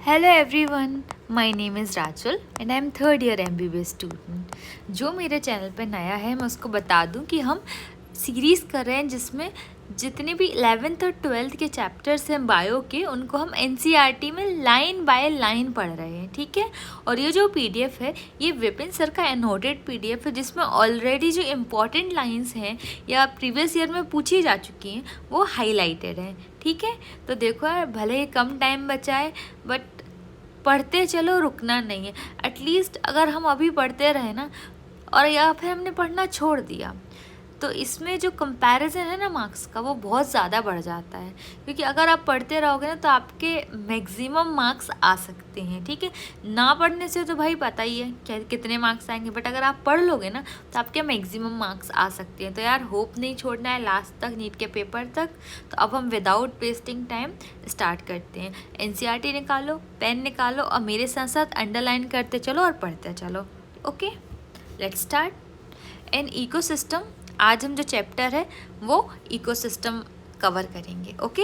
Hello everyone, my name is Rachel and I am third year MBBS student. जो मेरे channel पे नया है मैं उसको बता दूं कि हम सीरीज़ कर रहे हैं जिसमें जितने भी 11th और 12th के चैप्टर्स हैं बायो के उनको हम NCERT में लाइन बाय लाइन पढ़ रहे हैं, ठीक है। और ये जो PDF है ये विपिन सर का एनोटेड PDF है जिसमें ऑलरेडी जो इम्पॉर्टेंट लाइंस हैं या प्रीवियस ईयर में पूछी जा चुकी हैं वो हाईलाइटेड हैं, ठीक है। तो देखो यार, भले ही कम टाइम बचा है बट पढ़ते चलो, रुकना नहीं है। एटलीस्ट अगर हम अभी पढ़ते रहे ना और या फिर हमने पढ़ना छोड़ दिया तो इसमें जो कंपैरिजन है ना मार्क्स का वो बहुत ज़्यादा बढ़ जाता है, क्योंकि अगर आप पढ़ते रहोगे ना तो आपके मैक्सिमम मार्क्स आ सकते हैं, ठीक है। ना पढ़ने से तो भाई पता ही है क्या कितने मार्क्स आएंगे, बट अगर आप पढ़ लोगे ना तो आपके मैक्सिमम मार्क्स आ सकते हैं। तो यार होप नहीं छोड़ना है लास्ट तक, नीट के पेपर तक। तो अब हम विदाउट वेस्टिंग टाइम स्टार्ट करते हैं। NCERT निकालो, पेन निकालो और मेरे साथ साथ अंडरलाइन करते चलो और पढ़ते चलो। Okay, let's start. An ecosystem, आज हम जो चैप्टर है वो इकोसिस्टम कवर करेंगे। Okay,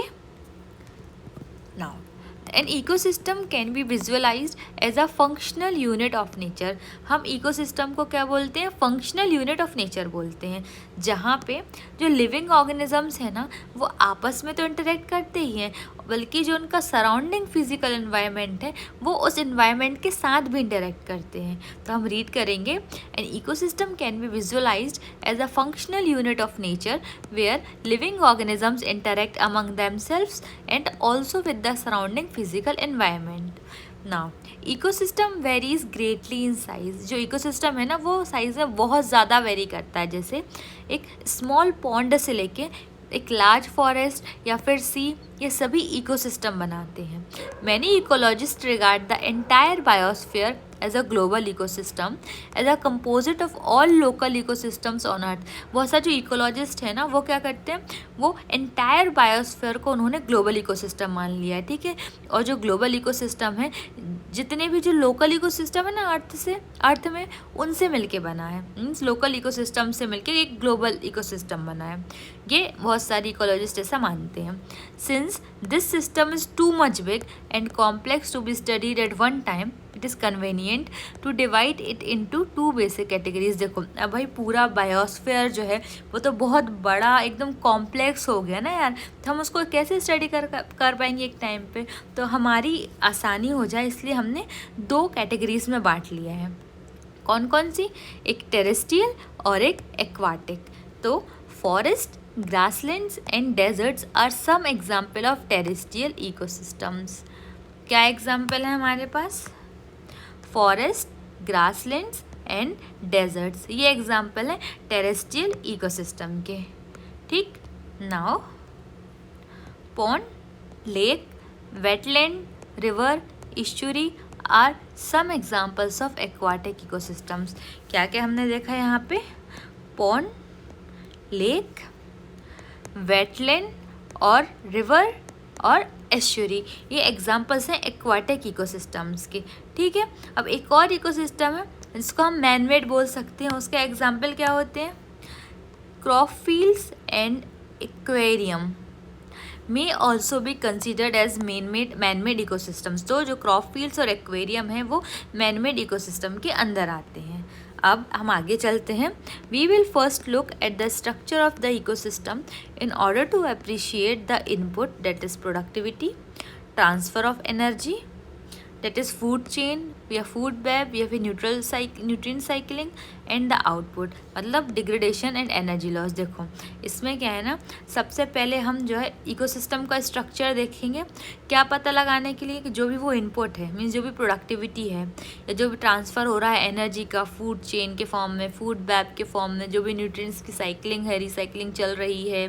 now an ecosystem can be visualised as a functional unit of nature. हम इकोसिस्टम को क्या बोलते हैं? फंक्शनल यूनिट ऑफ नेचर बोलते हैं, जहाँ पे जो लिविंग ऑर्गेनिजम्स हैं ना वो आपस में तो इंटरेक्ट करते ही हैं, बल्कि जो उनका सराउंडिंग फिजिकल एनवायरनमेंट है वो उस एनवायरनमेंट के साथ भी इंटरेक्ट करते हैं। तो हम रीड करेंगे, an ecosystem can be visualised as a functional unit of nature where living organisms interact among themselves and also with the surrounding physical environment. Now ecosystem varies greatly in size. जो ecosystem है ना वो size में बहुत ज़्यादा very करता है। जैसे एक स्मॉल पॉन्ड से लेके एक लार्ज फॉरेस्ट या फिर सी, ये सभी इकोसिस्टम बनाते हैं। Many ecologists regard the entire biosphere as a global ecosystem as a composite of all local ecosystems on earth. बहुत सारे जो इकोलॉजिस्ट हैं ना वो क्या करते हैं, वो एंटायर बायोस्फीयर को उन्होंने ग्लोबल इकोसिस्टम मान लिया है, ठीक है। और जो ग्लोबल इकोसिस्टम है, जितने भी जो लोकल इकोसिस्टम है ना अर्थ में उनसे मिलके बना है, मीन्स लोकल इकोसिस्टम से मिलके एक ग्लोबल इकोसिस्टम बना है। ये बहुत सारी इकोलॉजिस्ट ऐसा मानते हैं। Since this system is too much big and complex to be studied at one time, it is convenient to divide it into two basic categories. देखो अब भाई पूरा बायोस्फीयर जो है वो तो बहुत बड़ा एकदम कॉम्प्लेक्स हो गया ना यार, तो हम उसको कैसे स्टडी कर पाएंगे एक टाइम पे। तो हमारी आसानी हो जाए इसलिए हमने दो कैटेगरीज में बांट लिया है। कौन कौन सी? एक टेरेस्ट्रियल और एक एक्वाटिक। तो forest, grasslands and deserts are some example of terrestrial ecosystems. क्या एग्जाम्पल है हमारे पास? फॉरेस्ट, ग्रासलैंड्स एंड डेजर्ट्स, ये एग्जाम्पल है टेरेस्ट्रियल इकोसिस्टम के, ठीक। Now pond, lake, wetland, river, estuary are some examples of aquatic ecosystems. क्या क्या हमने देखा है यहाँ पे? पॉन्ड, लेक, वेटलैंड और रिवर और एस्चुरी, ये एग्जाम्पल्स हैं एक्वाटिक इकोसिस्टम्स के, ठीक है। अब एक और इकोसिस्टम है जिसको हम मैनमेड बोल सकते हैं, उसके एग्जाम्पल क्या होते हैं? Crop fields and aquarium may also be considered as man-made ecosystems। तो जो क्रॉप फील्ड्स और एक्वेरियम है वो मैन-मेड इकोसिस्टम के अंदर आते हैं। अब हम आगे चलते हैं। We will first look at the structure of the ecosystem in order to appreciate the input that is productivity, transfer of energy that is food chain या food web या फिर nutrient cycling and the output, मतलब degradation and energy loss. देखो इसमें क्या है ना, सबसे पहले हम जो है इकोसिस्टम का स्ट्रक्चर देखेंगे, क्या पता लगाने के लिए कि जो भी वो इनपुट है, मीन्स जो भी प्रोडक्टिविटी है या जो भी ट्रांसफ़र हो रहा है एनर्जी का फूड चेन के फॉर्म में, फूड वेब के फॉर्म में, जो भी न्यूट्रिएंट्स की साइकिलिंग है, रिसाइकिलिंग चल रही है,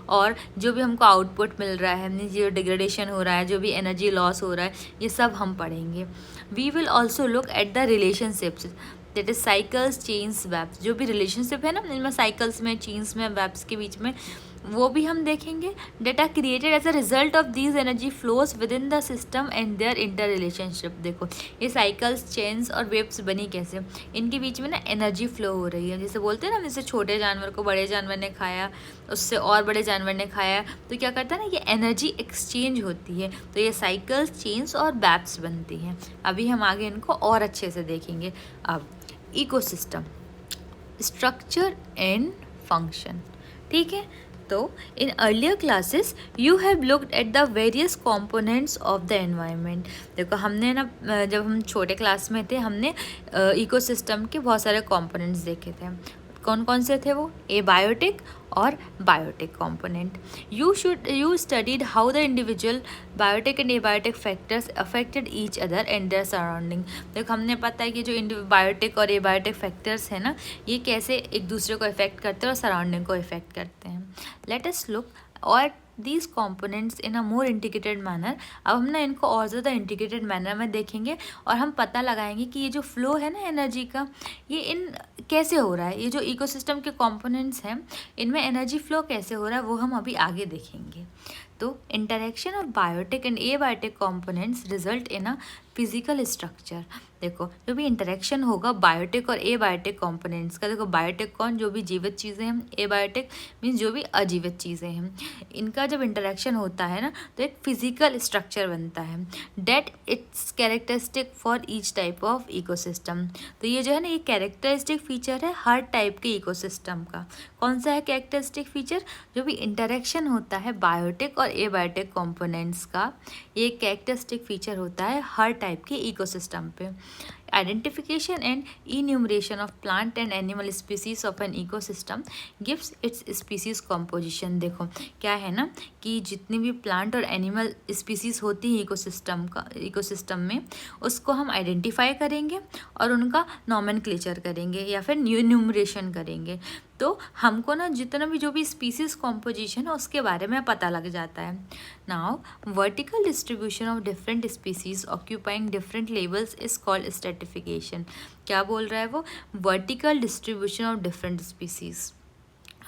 और जो भी हमको आउटपुट मिल रहा है, मीन्स जो डिग्रेडेशन हो रहा है, जो भी एनर्जी लॉस हो रहा है, ये सब हम पढ़ेंगे। We will also look at the relationships that is cycles, chains, webs. जो भी रिलेशनशिप है ना इनमें, साइकिल्स में, चेन्स में, वेब्स के बीच में वो भी हम देखेंगे। That are created as a result of these energy flows within the system and their interrelationship. देखो ये साइकिल्स, चेन्स और वेव्स बनी कैसे, इनके बीच में ना एनर्जी फ्लो हो रही है। जैसे बोलते हैं ना, जैसे छोटे जानवर को बड़े जानवर ने खाया, उससे और बड़े जानवर ने खाया, तो क्या करता है ना, ये एनर्जी एक्सचेंज होती है। तो ये साइकिल्स, चेन्स और वेव्स बनती हैं। अभी हम आगे इनको और अच्छे से देखेंगे। अब इकोसिस्टम, स्ट्रक्चर एंड फंक्शन, ठीक है। तो in earlier classes you have looked at the various components of the environment. देखो हमने ना, जब हम छोटे क्लास में थे, हमने इकोसिस्टम के बहुत सारे कंपोनेंट्स देखे थे। कौन कौन से थे वो? एबायोटिक और biotic component. You studied how the individual biotic and abiotic factors affected each other and their surrounding. देखो हमने पता है कि जो बायोटिक और एबायोटिक फैक्टर्स हैं ना, ये कैसे एक दूसरे को इफेक्ट करते हैं और सराउंडिंग को इफेक्ट करते हैं। लेट अस लुक और these components in a more integrated manner. अब हम ना इनको और ज़्यादा इंटीग्रेटेड मैनर में देखेंगे और हम पता लगाएंगे कि ये जो फ्लो है ना एनर्जी का, ये इन कैसे हो रहा है। ये जो इकोसिस्टम के कॉम्पोनेंट्स हैं, इनमें एनर्जी फ्लो कैसे हो रहा है, वो हम अभी आगे देखेंगे। तो interaction of biotic and abiotic components result in a physical structure. देखो जो भी इंटरेक्शन होगा बायोटिक और एबायोटिक कॉम्पोनेंट्स का, देखो बायोटिक कौन, जो भी जीवित चीज़ें हैं, एबायोटिक मीन्स जो भी अजीवित चीज़ें हैं, इनका जब इंटरेक्शन होता है ना, तो एक फिजिकल स्ट्रक्चर बनता है। That it's characteristic for each type of ecosystem. तो ये जो है ना, ये कैरेक्टरिस्टिक फीचर है हर टाइप के इकोसिस्टम का। कौन सा है कैरेक्टरिस्टिक फीचर? जो भी इंटरेक्शन होता है बायोटिक और एबायोटिक कंपोनेंट्स का, ये कैरेक्टरिस्टिक फीचर होता है हर टाइप के इकोसिस्टम पे। Identification and enumeration of plant and animal species of an ecosystem gives its species composition। देखो क्या है ना, कि जितनी भी प्लांट और एनिमल स्पीसीज होती है इकोसिस्टम में, उसको हम आइडेंटिफाई करेंगे और उनका नॉमेनक्लेचर करेंगे या फिर न्यूमरेशन करेंगे। तो हमको ना जितना भी जो भी स्पीसीज कॉम्पोजिशन है उसके बारे में पता लग जाता है। Now vertical distribution of different species occupying different levels is called stratification. क्या बोल रहा है वो? Vertical distribution of different species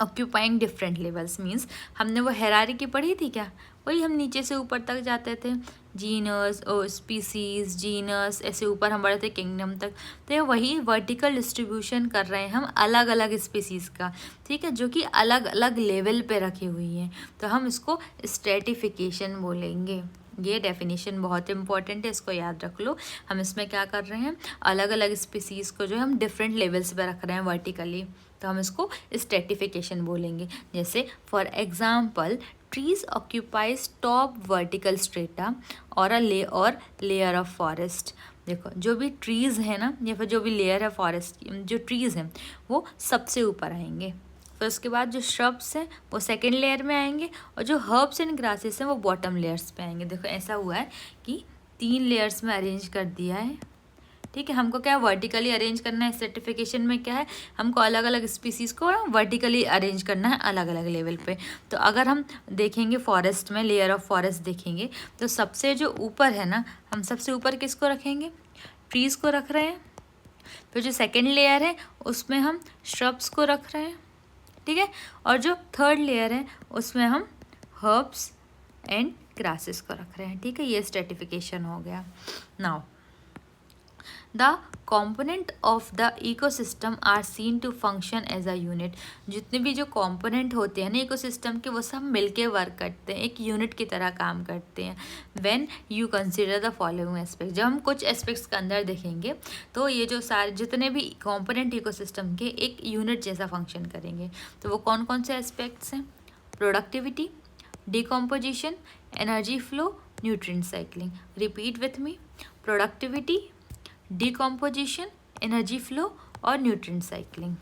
occupying different levels means, हमने वो हायरार्की पढ़ी थी क्या? वही हम नीचे से ऊपर तक जाते थे, जीनस और स्पीसीज, जीनस, ऐसे ऊपर हम बढ़े थे किंगडम तक। तो ये वही वर्टिकल डिस्ट्रीब्यूशन कर रहे हैं हम अलग अलग स्पीसीज़ का, ठीक है, जो कि अलग अलग लेवल पे रखी हुई हैं। तो हम इसको स्ट्रेटिफिकेशन बोलेंगे। ये डेफिनेशन बहुत इंपॉर्टेंट है, इसको याद रख लो। हम इसमें क्या कर रहे हैं, अलग अलग स्पीसीज़ को जो है हम डिफरेंट लेवल्स पे रख रहे हैं वर्टिकली, तो हम इसको स्ट्रेटिफिकेशन बोलेंगे। जैसे for example trees occupies top vertical strata और लेयर ऑफ फॉरेस्ट। देखो जो भी ट्रीज़ है ना, या फिर जो भी लेयर है फॉरेस्ट, जो ट्रीज़ हैं वो सबसे ऊपर आएंगे। फिर उसके बाद जो श्रब्स हैं वो सेकेंड लेयर में आएंगे, और जो हर्ब्स एंड ग्रासेस हैं वो बॉटम लेयर्स पे आएंगे। देखो ऐसा हुआ है कि 3 लेयर्स में अरेंज कर दिया है, ठीक है। हमको क्या वर्टिकली अरेंज करना है, सर्टिफिकेशन में क्या है, हमको अलग अलग स्पीसीज़ को वर्टिकली अरेंज करना है अलग अलग लेवल पे। तो अगर हम देखेंगे फॉरेस्ट में, लेयर ऑफ फॉरेस्ट देखेंगे, तो सबसे जो ऊपर है ना, हम सबसे ऊपर किसको रखेंगे? ट्रीज़ को रख रहे हैं। फिर जो सेकेंड लेयर है उसमें हम श्रब्स को रख रहे हैं, ठीक है। और जो थर्ड लेयर है उसमें हम हर्ब्स एंड ग्रासेस को रख रहे हैं, ठीक है। ये स्ट्रेटिफिकेशन हो गया। Now the component of the ecosystem are seen to function as a unit. जितने भी जो कॉम्पोनेंट होते हैं ना इकोसिस्टम के, वो सब मिलके वर्क करते हैं, एक यूनिट की तरह काम करते हैं। When you consider the following aspect, जब हम कुछ एस्पेक्ट्स के अंदर देखेंगे तो ये जो सारे जितने भी कॉम्पोनेंट इकोसिस्टम के एक यूनिट जैसा फंक्शन करेंगे। तो वो कौन कौन से एस्पेक्ट्स हैं? Productivity, decomposition, energy flow, nutrient cycling. Repeat with me, productivity, decomposition, energy flow और nutrient cycling.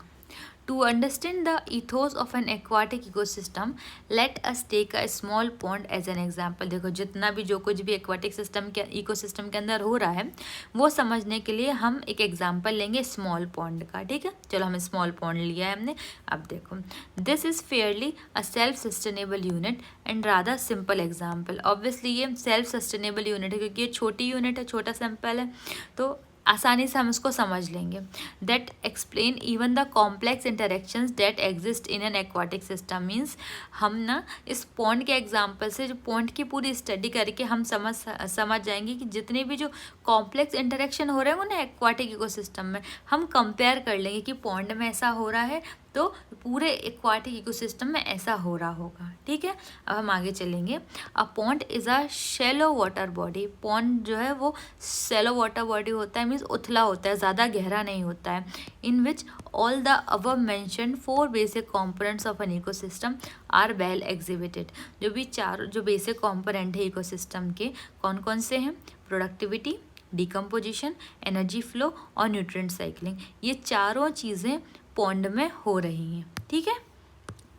To understand the ethos of an aquatic ecosystem, let us take a small pond as an example. देखो जितना भी जो कुछ भी aquatic system के ecosystem के अंदर हो रहा है वो समझने के लिए हम एक एग्जाम्पल लेंगे स्मॉल पॉन्ड का, ठीक है। चलो हम स्मॉल पॉन्ड लिया है हमने। अब देखो this is Fairlie a self sustainable unit and rather simple example. Obviously ये सेल्फ सस्टेनेबल यूनिट है क्योंकि ये छोटी यूनिट है, छोटा सैंपल है। तो आसानी से हम इसको समझ लेंगे। That explain even the complex interactions that exist in an aquatic system. Means हम ना इस पॉन्ड के एग्जाम्पल से, जो पॉन्ड की पूरी स्टडी करके हम समझ जाएंगे कि जितने भी जो कॉम्प्लेक्स इंटरेक्शन हो रहे हैं ना एक्वाटिक इकोसिस्टम में, हम कंपेयर कर लेंगे कि पॉन्ड में ऐसा हो रहा है तो पूरे एक्वाटिक इकोसिस्टम में ऐसा हो रहा होगा। ठीक है, अब हम आगे चलेंगे। A pond is a shallow water body. Pond जो है वो शैलो वाटर बॉडी होता है, मीन्स उथला होता है, ज़्यादा गहरा नहीं होता है। In which all the above mentioned 4 basic components of an ecosystem are well exhibited. जो बेसिक कॉम्पोनेंट है इकोसिस्टम के, कौन कौन से हैं? प्रोडक्टिविटी, डिकम्पोजिशन, एनर्जी फ्लो और न्यूट्रिएंट साइक्लिंग। ये चारों चीज़ें पॉन्ड में हो रही हैं। ठीक है,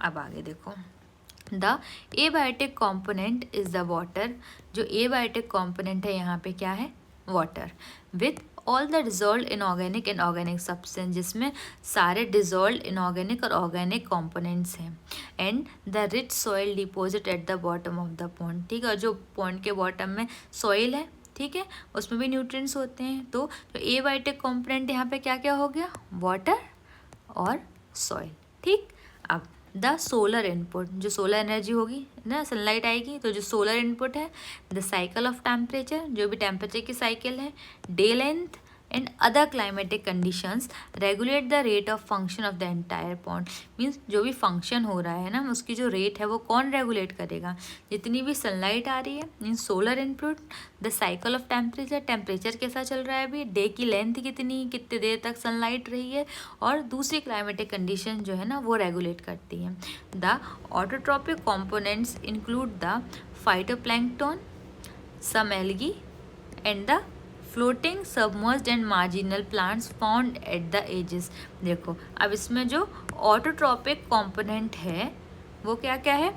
अब आगे देखो। The abiotic component is the water. जो एबायोटिक कॉम्पोनेंट है यहाँ पे क्या है? Water. With all the dissolve inorganic and organic substance, जिसमें सारे डिजॉल्व इनऑर्गेनिक और ऑर्गेनिक कॉम्पोनेंट्स हैं। And the rich soil deposit at the bottom of the pond. ठीक है, जो पॉन्ड के बॉटम में सॉइल है, ठीक है, उसमें भी न्यूट्रिएंट्स होते हैं। तो जो एबायोटिक कॉम्पोनेंट यहाँ पे क्या क्या हो गया? वाटर और सॉइल। ठीक, अब द सोलर इनपुट, जो सोलर एनर्जी होगी ना, सनलाइट आएगी, तो जो सोलर इनपुट है, द साइकिल ऑफ टेम्परेचर, जो भी टेम्परेचर की साइकिल है, day length and other climatic conditions regulate the rate of function of the entire pond. Means जो भी फंक्शन हो रहा है ना, उसकी जो रेट है वो कौन रेगुलेट करेगा? जितनी भी सनलाइट आ रही है, means solar input, the cycle of temperature, temperature कैसा चल रहा है अभी, डे की लेंथ कितनी, कितने देर तक सनलाइट रही है, और दूसरी क्लाइमेटिक कंडीशन जो है ना वो रेगुलेट करती है। The autotrophic components include the phytoplankton, some algae and the floating, submerged and marginal plants found at the edges. देखो, अब इसमें जो ऑटोट्रॉपिक कॉम्पोनेंट है वो क्या क्या है?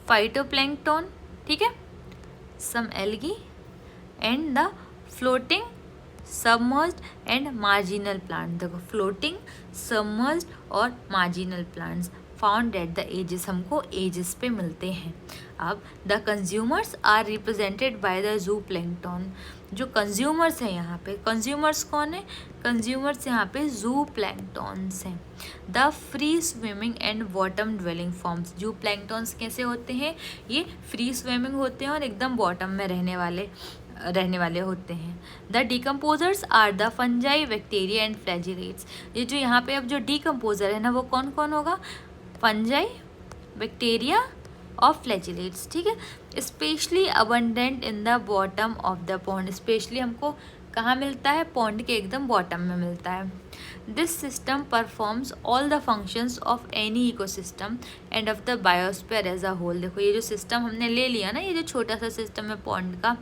फाइटोप्लैंक्टन, ठीक है, some algae and the floating, submerged and marginal plant. देखो, फ्लोटिंग, सबमर्ज्ड और marginal plants found at the edges, हमको एजेस पे मिलते हैं। अब the consumers are represented by the zooplankton. जो कंज्यूमर्स हैं यहाँ पे, कंज्यूमर्स कौन है? कंज्यूमर्स यहाँ पे जू प्लैंक्टन्स हैं। The free swimming and bottom dwelling forms. जू प्लैंक्टन्स कैसे होते हैं? ये फ्री स्विमिंग होते हैं और एकदम बॉटम में रहने वाले होते हैं। The decomposers are the fungi, bacteria and flagellates. ये जो यहाँ पे अब जो डिकम्पोजर है ना, वो कौन कौन होगा? फंजाई, बैक्टीरिया और फ्लैजिलेट्स। ठीक है, specially abundant in the bottom of the pond. Specially हमको कहाँ मिलता है? पॉन्ड के एकदम बॉटम में मिलता है। This system performs all the functions of any ecosystem and of the biosphere as a whole. देखो, ये जो सिस्टम हमने ले लिया ना, ये जो छोटा सा सिस्टम है पॉन्ड का,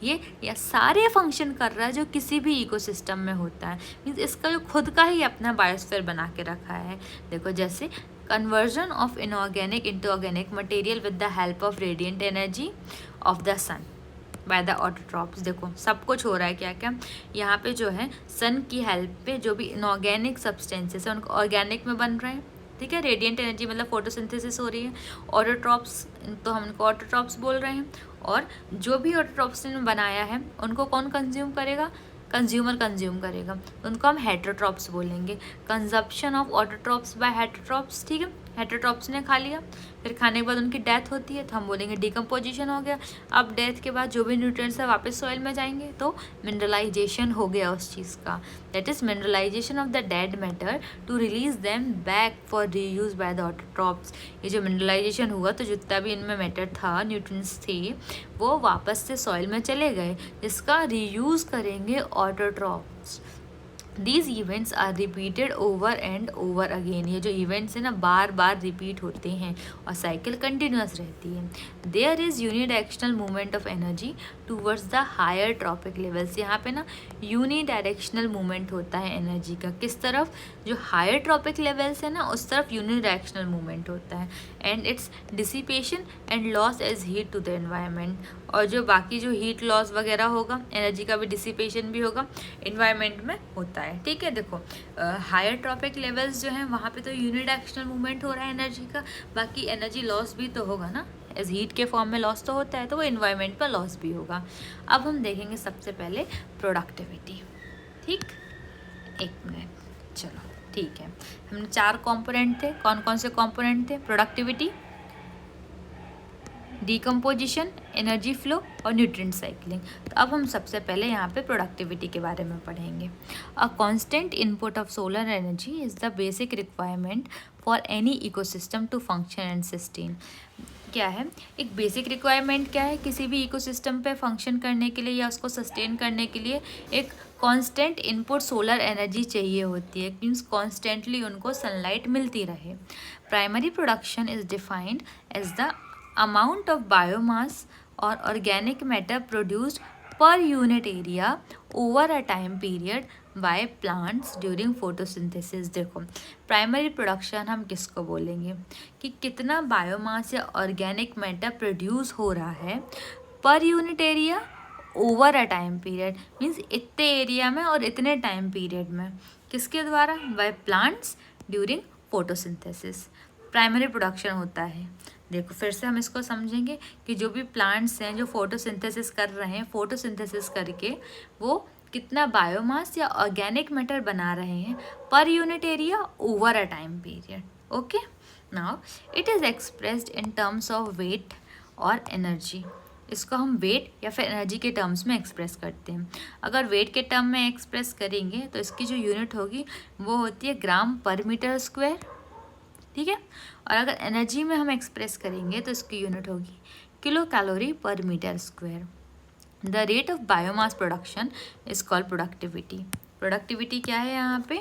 ये सारे फंक्शन कर रहा है जो किसी भी इकोसिस्टम में होता है। मीन्स इसका जो खुद का ही अपना बायोस्फीयर बना के रखा है। देखो, जैसे conversion of inorganic into organic material with the help of radiant energy of the sun by the autotrophs। देखो, सब कुछ हो रहा है क्या क्या यहाँ पे, जो है सन की हेल्प पे जो भी इनऑर्गेनिक सब्सटेंसेस है उनको ऑर्गेनिक में बन रहे हैं। ठीक है, रेडिएंट एनर्जी मतलब फोटोसिंथेसिस हो रही है। ऑटोट्रॉप्स, तो हम उनको ऑटोट्रॉप्स बोल रहे हैं। और जो भी ऑटोट्रॉप्स ने बनाया है उनको कौन कंज्यूम करेगा? कंज्यूमर कंज्यूम करेगा, तो उनको हम हेटरोट्रॉप्स बोलेंगे। Consumption of autotrophs by heterotrophs. ठीक है, हेटरोट्रॉप्स ने खा लिया, फिर खाने के बाद उनकी डेथ होती है तो हम बोलेंगे डिकम्पोजिशन हो गया। अब डेथ के बाद जो भी न्यूट्रिएंट्स है वापस सॉइल में जाएंगे तो मिनरलाइजेशन हो गया उस चीज़ का। That is mineralisation of the dead matter to release them back for reuse by the autotrophs. ये जो मिनरलाइजेशन हुआ तो जितना भी इनमें मैटर था, न्यूट्रिएंट्स थे, वो वापस से सॉइल में चले गए, जिसका रीयूज करेंगे autotrophs. These events are repeated over and over again. ये जो इवेंट्स हैं ना बार बार रिपीट होते हैं और साइकिल कंटिन्यूस रहती है। There is unidirectional movement of energy towards the higher trophic levels. यहाँ पे ना यूनिडायरेक्शनल मूवमेंट होता है एनर्जी का, किस तरफ? जो हायर ट्रॉपिक लेवल्स है ना उस तरफ यूनिडायरेक्शनल मूवमेंट होता है। And its dissipation and loss as heat to the environment. और जो बाकी जो हीट लॉस वगैरह होगा, एनर्जी का भी डिसिपेशन भी होगा, एनवायरनमेंट में होता है। ठीक है, देखो हायर ट्रॉपिक लेवल्स जो हैं वहाँ पे तो यूनिडायरेक्शनल मूवमेंट हो रहा है एनर्जी का, बाकी एनर्जी लॉस भी तो होगा ना, एज हीट के फॉर्म में लॉस तो होता है, तो वो एनवायरनमेंट पर लॉस भी होगा। अब हम देखेंगे सबसे पहले प्रोडक्टिविटी। ठीक, एक मिनट, चलो ठीक है। हमने 4 कंपोनेंट थे, कौन कौन से कंपोनेंट थे? प्रोडक्टिविटी, डिकम्पोजिशन, एनर्जी फ्लो और न्यूट्रिएंट साइक्लिंग। तो अब हम सबसे पहले यहाँ पे प्रोडक्टिविटी के बारे में पढ़ेंगे। A constant input of solar energy is the basic requirement for any ecosystem to function and sustain. क्या है एक बेसिक रिक्वायरमेंट? क्या है किसी भी इकोसिस्टम पे फंक्शन करने के लिए या उसको सस्टेन करने के लिए एक कांस्टेंट इनपुट सोलर एनर्जी चाहिए होती है, मीन्स कॉन्स्टेंटली उनको सनलाइट मिलती रहे। Primary production is defined as the amount of biomass or organic matter produced per unit area over a time period by plants during photosynthesis। देखो primary production हम किसको बोलेंगे कि कितना बायोमास या ऑर्गेनिक मैटर प्रोड्यूस हो रहा है पर unit area over a time period, means इतने एरिया में और इतने टाइम पीरियड में, किसके द्वारा? By plants during photosynthesis primary production होता है। देखो फिर से हम इसको समझेंगे कि जो भी प्लांट्स हैं जो फोटोसिंथेसिस कर रहे हैं, फोटोसिंथेसिस करके वो कितना बायोमास या ऑर्गेनिक मैटर बना रहे हैं per unit area over a time period. Okay, now it is expressed in terms of weight और एनर्जी। इसको हम वेट या फिर एनर्जी के टर्म्स में एक्सप्रेस करते हैं। अगर वेट के टर्म में एक्सप्रेस करेंगे तो इसकी जो यूनिट होगी वो होती है ग्राम पर मीटर स्क्वायर, ठीक है। और अगर एनर्जी में हम एक्सप्रेस करेंगे तो इसकी यूनिट होगी kilocalorie per metre square. The rate of biomass production is called productivity. Productivity क्या है यहाँ पे?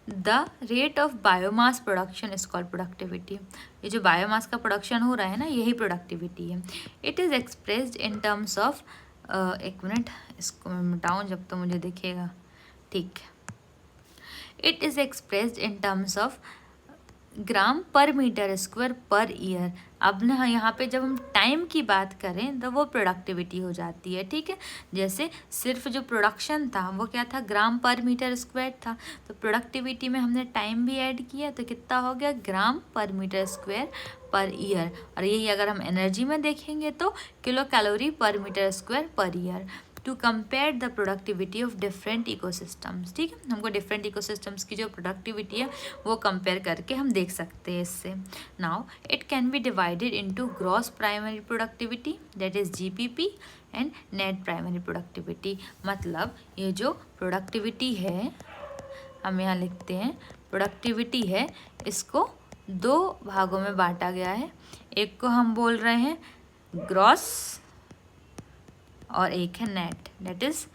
The rate of biomass production is called productivity. ये जो बायोमास का प्रोडक्शन हो रहा है ना, यही प्रोडक्टिविटी है। It is expressed in terms of, एक मिनट इसको मैं मिटाऊँ जब तो मुझे दिखेगा, ठीक है। It is expressed in terms of gram per metre square per year. अब ना यहाँ पे जब हम टाइम की बात करें तो वो प्रोडक्टिविटी हो जाती है, ठीक है। जैसे सिर्फ जो प्रोडक्शन था वो क्या था? ग्राम पर मीटर स्क्वायर था, तो प्रोडक्टिविटी में हमने टाइम भी ऐड किया तो कितना हो गया? ग्राम per metre square per year. और यही अगर हम एनर्जी में देखेंगे तो kilocalorie per metre square per year. To compare the productivity of different ecosystems, ठीक है। हमको डिफरेंट इकोसिस्टम्स की जो प्रोडक्टिविटी है वो कंपेयर करके हम देख सकते हैं इससे। Now it can be divided into gross primary productivity that is GPP and net primary productivity. मतलब ये जो प्रोडक्टिविटी है, हम यहाँ लिखते हैं प्रोडक्टिविटी है, इसको 2 भागों में बांटा गया है। एक को हम बोल रहे हैं ग्रॉस और एक है net, that is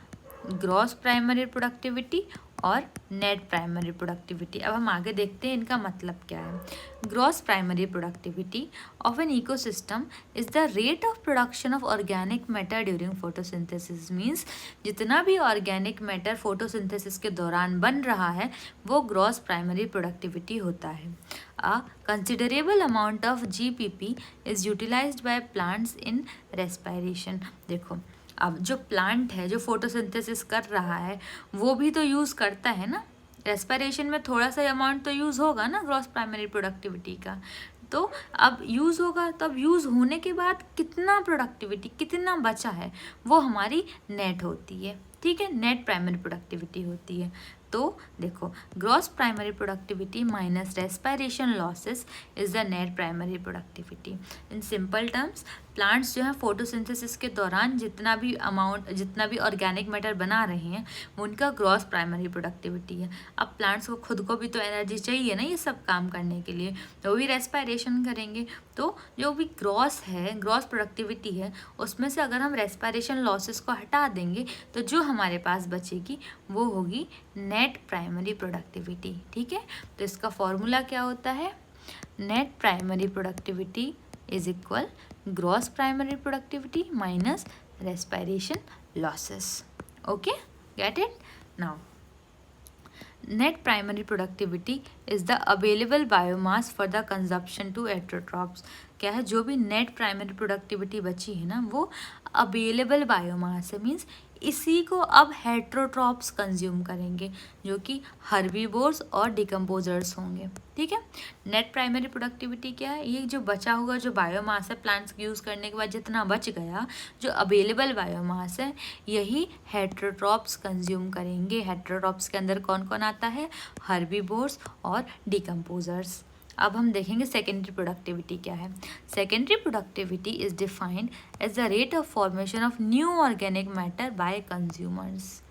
gross primary productivity और नेट प्राइमरी प्रोडक्टिविटी। अब हम आगे देखते हैं इनका मतलब क्या है। Gross primary productivity of an ecosystem is the rate of production of organic matter during photosynthesis. Means जितना भी ऑर्गेनिक मैटर फोटोसिंथेसिस के दौरान बन रहा है वो ग्रॉस प्राइमरी प्रोडक्टिविटी होता है। A considerable amount of GPP is utilized by plants in respiration। देखो अब जो प्लांट है जो फोटोसिंथेसिस कर रहा है वो भी तो यूज़ करता है ना, रेस्पिरेशन में थोड़ा सा अमाउंट तो यूज़ होगा ना ग्रॉस प्राइमरी प्रोडक्टिविटी का। तो अब यूज़ होगा, तो अब यूज़ होने के बाद कितना प्रोडक्टिविटी, कितना बचा है, वो हमारी नेट होती है, ठीक है। नेट प्राइमरी प्रोडक्टिविटी होती है। तो देखो gross primary productivity minus respiration losses is the net primary productivity. In simple terms plants जो है फोटोसिंथेसिस के दौरान जितना भी ऑर्गेनिक मैटर बना रहे हैं वो उनका ग्रॉस प्राइमरी प्रोडक्टिविटी है। अब प्लांट्स को खुद को भी तो एनर्जी चाहिए ना ये सब काम करने के लिए, तो वो भी रेस्पिरेशन करेंगे। तो जो भी ग्रॉस प्रोडक्टिविटी है उसमें से अगर हम रेस्पिरेशन लॉसेस को हटा देंगे तो जो हमारे पास बचेगी वो होगी नेट प्राइमरी प्रोडक्टिविटी, ठीक है। तो इसका फॉर्मूला क्या होता है? Net primary productivity is equal gross primary productivity minus respiration losses. Okay, get it? Now net primary productivity is the available biomass for the consumption to heterotrophs। क्या है? जो भी नेट प्राइमरी प्रोडक्टिविटी बची है ना वो अवेलेबल बायोमास है, means इसी को अब हेट्रोट्रॉप्स कंज्यूम करेंगे जो कि हर्बीवोर्स और डिकम्पोजर्स होंगे। ठीक है, नेट प्राइमरी प्रोडक्टिविटी क्या है, ये जो बचा हुआ जो बायोमास है प्लांट्स के यूज़ करने के बाद जितना बच गया जो अवेलेबल बायोमास है यही हेट्रोट्रॉप्स कंज्यूम करेंगे। हेट्रोट्रॉप्स के अंदर कौन कौन आता है, हर्बीवोर्स और डिकम्पोजर्स। अब हम देखेंगे सेकेंडरी प्रोडक्टिविटी क्या है। Secondary productivity is defined as the rate of formation of new organic matter by consumers.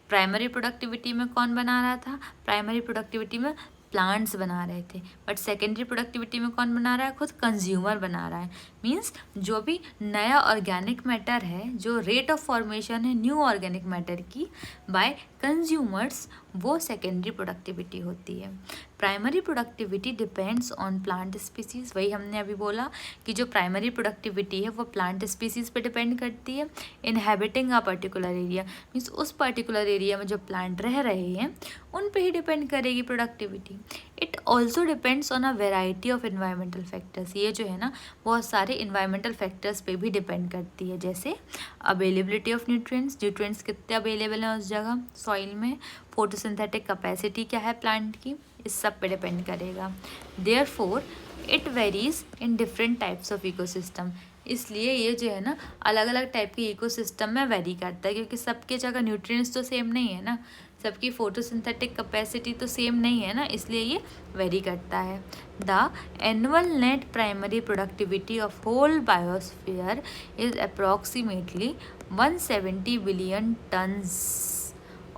Primary productivity में कौन बना रहा था, प्राइमरी प्रोडक्टिविटी में प्लांट्स बना रहे थे, बट सेकेंडरी प्रोडक्टिविटी में कौन बना रहा है, खुद कंज्यूमर बना रहा है। मीन्स जो भी नया ऑर्गेनिक मैटर है, जो रेट ऑफ फॉर्मेशन है न्यू ऑर्गेनिक मैटर की बाय कंज्यूमर्स, वो सेकेंडरी प्रोडक्टिविटी होती है। Primary productivity depends on plant species, वही हमने अभी बोला कि जो प्राइमरी प्रोडक्टिविटी है वो प्लांट स्पीसीज पे डिपेंड करती है। Inhabiting a particular area, means उस पर्टिकुलर एरिया में जो प्लांट रह रहे हैं उन पे ही डिपेंड करेगी productivity. It also depends on a variety of environmental factors, ये जो है ना बहुत सारे इन्वायरमेंटल फैक्टर्स पे भी डिपेंड करती है, जैसे अवेलेबिलिटी ऑफ न्यूट्रिएंट्स, न्यूट्रिएंट्स कितने अवेलेबल हैं उस जगह सॉइल में, फोटोसिंथेटिक कैपेसिटी क्या है प्लांट की, इस सब पे डिपेंड करेगा। Therefore it varies in different types of ecosystem, इसलिए ये जो है ना अलग अलग टाइप के इकोसिस्टम में वेरी करता है, क्योंकि सबके जगह न्यूट्रिएंट्स तो सेम नहीं है ना, सबकी फोटोसिंथेटिक कैपेसिटी तो सेम नहीं है ना, इसलिए ये वेरी करता है। The annual net primary productivity of whole biosphere is approximately 170 billion tons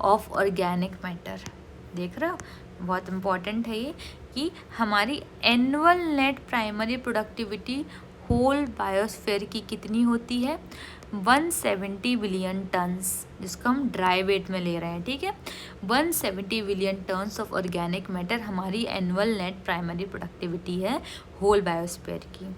of organic matter. देख रहे हो, बहुत इम्पॉर्टेंट है ये कि हमारी annual net primary productivity whole biosphere की कितनी होती है, 170 बिलियन टन्स, जिसको हम ड्राई वेट में ले रहे हैं। ठीक है, 170 billion tons of organic matter हमारी एनुअल नेट प्राइमरी प्रोडक्टिविटी है होल बायोस्फीयर की।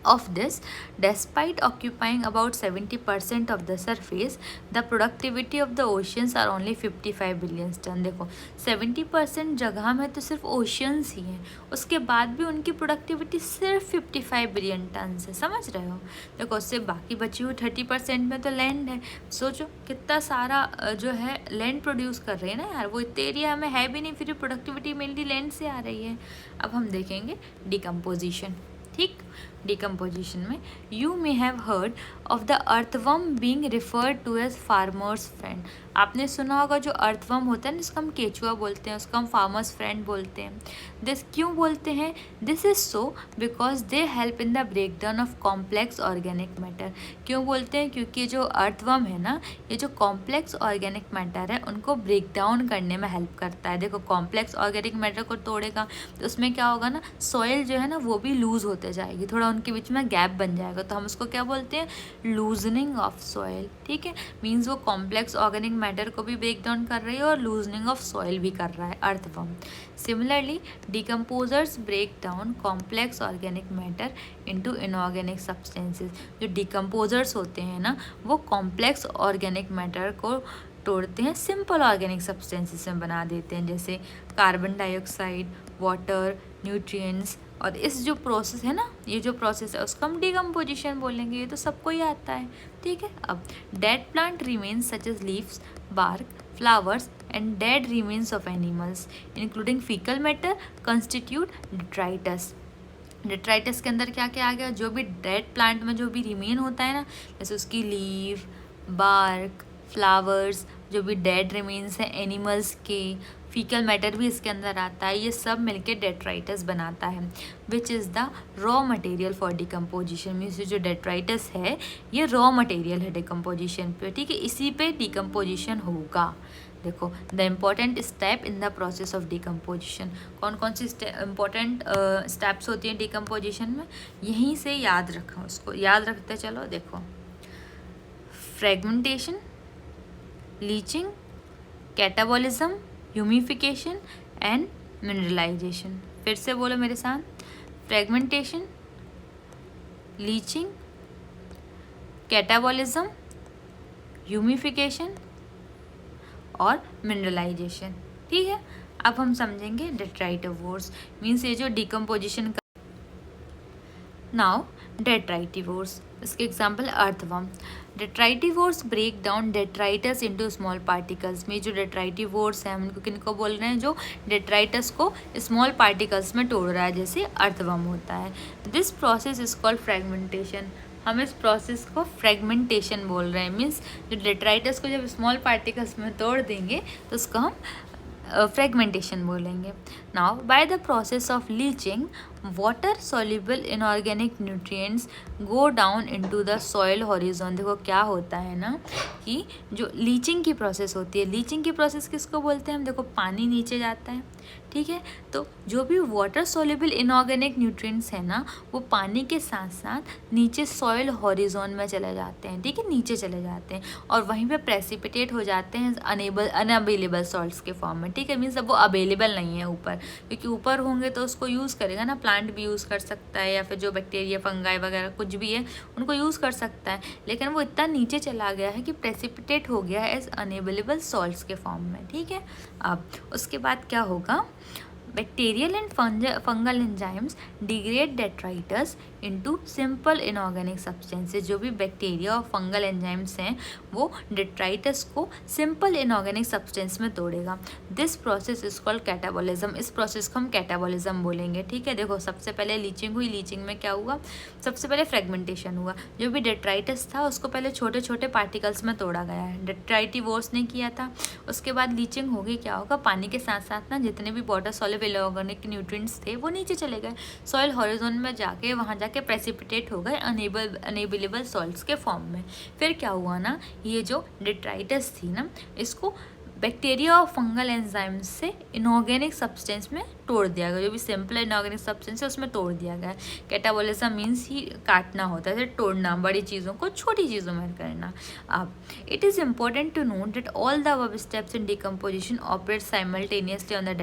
Of this, despite occupying about 70% of the surface, the productivity of the oceans are only 55 billion ton। देखो 70% जगह में तो सिर्फ ओशियंस ही हैं, उसके बाद भी उनकी प्रोडक्टिविटी सिर्फ 55 बिलियन टन है, समझ रहे हो। देखो उससे बाकी बची हुई 30% में तो लैंड है, सोचो कितना सारा जो है लैंड प्रोड्यूस कर रहे हैं ना यार, वो इतने एरिया में है भी नहीं, फिर प्रोडक्टिविटी मेनली लैंड से आ रही है। अब हम देखेंगे डिकम्पोजिशन। ठीक, डिकम्पोजिशन में you may have heard of the earthworm being referred to as farmer's friend. आपने सुना होगा जो अर्थवर्म होता है ना, जिसको हम केचुआ बोलते हैं, उसको हम फार्मर्स फ्रेंड बोलते हैं। दिस क्यों बोलते हैं, this is so because they help in the break down of complex organic matter. क्यों बोलते हैं, क्योंकि जो अर्थवर्म है ना, ये जो कॉम्प्लेक्स ऑर्गेनिक मैटर है उनको ब्रेक डाउन करने में हेल्प करता है। देखो कॉम्प्लेक्स ऑर्गेनिक मैटर को तोड़ेगा तो उसमें क्या होगा ना, सॉइल जो है ना वो भी लूज होते जाएगी, थोड़ा उनके बीच में गैप बन जाएगा, तो हम उसको क्या बोलते हैं, लूजनिंग ऑफ सॉइल। ठीक है, मीन्स वो कॉम्प्लेक्स ऑर्गेनिक मैटर को भी ब्रेक डाउन कर रही है और लूजनिंग ऑफ सॉइल भी कर रहा है earthworm. Similarly decomposers break down complex organic matter into inorganic substances. जो डिकम्पोजर्स होते हैं ना वो कॉम्प्लेक्स ऑर्गेनिक मैटर को तोड़ते हैं, सिंपल ऑर्गेनिक सब्सटेंसेस में बना देते हैं, जैसे कार्बन डाइऑक्साइड, वाटर, न्यूट्रिएंट्स। और इस जो प्रोसेस है ना, ये जो प्रोसेस है उसको हम डिकम्पोजिशन बोलेंगे, ये तो सबको ही आता है। ठीक है, अब dead plant remains such as leaves, bark, flowers and dead remains of animals including faecal matter constitute detritus. Detritus के अंदर क्या क्या आ गया, जो भी डेड प्लांट में जो भी रिमेन होता है ना, जैसे उसकी लीव, बार्क, फ्लावर्स, जो भी डेड रिमेन्स हैं एनिमल्स के, फीकल मैटर भी इसके अंदर आता है, ये सब मिलके डेट्राइटस बनाता है, which is the raw material for decomposition. Means जो डेट्राइटस है ये रॉ मटेरियल है डिकम्पोजिशन पे। ठीक है, इसी पे डिकम्पोजिशन होगा। देखो the important step in the process of decomposition, कौन कौन सी इम्पॉर्टेंट स्टेप्स होती हैं डिकम्पोजिशन में, यहीं से याद रखो, उसको याद रखते चलो। देखो fragmentation, leaching, catabolism, humification and mineralisation. फिर से बोलो मेरे साथ, फ्रेगमेंटेशन, लीचिंग, कैटाबॉलिज्म, ह्यूमिफिकेशन और मिनरलाइजेशन। ठीक है, अब हम समझेंगे डेट्राइटिवोर्स, मीन्स ये जो डिकम्पोजिशन का। नाउ डेट्राइटिवोर्स, इसके example earthworm. Detritivores break down detritus into small particles में, जो डेट्राइटिवोर्स हैं हम उनको किनको बोल रहे हैं, जो डेट्राइटस को स्मॉल पार्टिकल्स में तोड़ रहा है, जैसे अर्थवर्म होता है। This process is called fragmentation, हम इस प्रोसेस को फ्रेगमेंटेशन बोल रहे हैं। मीन्स जो डेट्राइटस को जब स्मॉल पार्टिकल्स में तोड़ देंगे तो उसको हम फ्रेगमेंटेशन बोलेंगे। Now bye the process of leaching water soluble inorganic nutrients go down into the soil horizon. देखो क्या होता है ना कि जो लीचिंग की प्रोसेस होती है, लीचिंग की प्रोसेस किसको बोलते हैं हम, देखो पानी नीचे जाता है, ठीक है, तो जो भी वाटर सॉल्युबल इनऑर्गेनिक न्यूट्रिएंट्स है ना वो पानी के साथ साथ नीचे सॉइल हॉरिजॉन में चले जाते हैं, ठीक है, नीचे चले जाते हैं और वहीं पे प्रेसिपिटेट हो जाते हैं अनअवेलेबल सॉल्ट्स के फॉर्म में, ठीक है। मीन्स अब वो अवेलेबल नहीं है ऊपर, क्योंकि ऊपर होंगे तो उसको यूज़ करेगा ना, प्लांट भी यूज़ कर सकता है या फिर जो बैक्टीरिया फंगाई वगैरह कुछ भी है उनको यूज़ कर सकता है, लेकिन वो इतना नीचे चला गया है कि प्रेसिपिटेट हो गया है एज अनअवेलेबल सॉल्ट्स के फॉर्म में, ठीक है। अब उसके बाद क्या होगा, bacterial and fungal enzymes degrade detritus into simple inorganic substances. जो भी बैक्टीरिया और फंगल एंजाइम्स हैं वो डेट्राइटस को सिंपल इनऑर्गेनिक सब्सटेंस में तोड़ेगा। This process is called catabolism, इस प्रोसेस को हम कैटाबॉलिज्म बोलेंगे, ठीक है। देखो सबसे पहले लीचिंग हुई, लीचिंग में क्या हुआ, सबसे पहले फ्रेगमेंटेशन हुआ, जो भी डेट्राइटस था उसको पहले छोटे छोटे पार्टिकल्स में तोड़ा गया है, डेट्राइटिवोर्स ने किया था। उसके बाद लीचिंग होगी, क्या होगा, पानी के साथ साथ ना जितने भी वाटर सॉल्युबल ऑर्गेनिक न्यूट्रिएंट्स थे वो नीचे चले गए, सॉइल हॉरिजॉन में जाके वहाँ जाके प्रेसिपिटेट हो गए अनएवेलेबल सॉल्ट्स के फॉर्म में। फिर क्या हुआ ना, ये जो डेट्राइटस थी ना इसको बैक्टीरिया और फंगल एंजाइम्स से इनऑर्गेनिक सब्सटेंस में तोड़ दिया गया, जो भी सिंपल इनऑर्गेनिक सब्सटेंस है उसमें तोड़ दिया गया। कैटाबॉलिज्म मीन्स ही काटना होता है, तोड़ना, बड़ी चीज़ों को छोटी चीज़ों में करना। अब it is important to note that all the above steps in decomposition operate simultaneously on the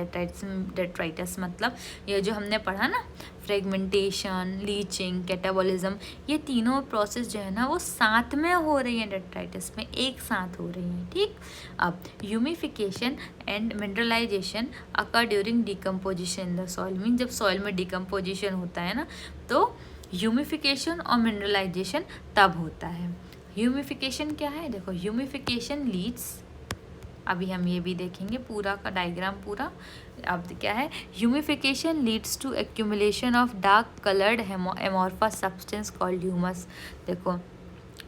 detritus. मतलब ये जो हमने पढ़ा ना, फ्रेगमेंटेशन, लीचिंग, कैटाबॉलिज्म, ये तीनों प्रोसेस जो है ना वो साथ में हो रही हैं, डेट्राइटस में एक साथ हो रही हैं, ठीक। अब humification and mineralisation occur during decomposition in the soil. Mean जब सॉइल में डिकम्पोजिशन होता है ना तो ह्यूमिफिकेशन और मिनरलाइजेशन तब होता है। ह्यूमिफिकेशन क्या है, देखो ह्यूमिफिकेशन लीड्स, अभी हम ये भी देखेंगे पूरा का डायग्राम पूरा। अब क्या है, humification leads to accumulation of dark coloured amorphous substance called humus. देखो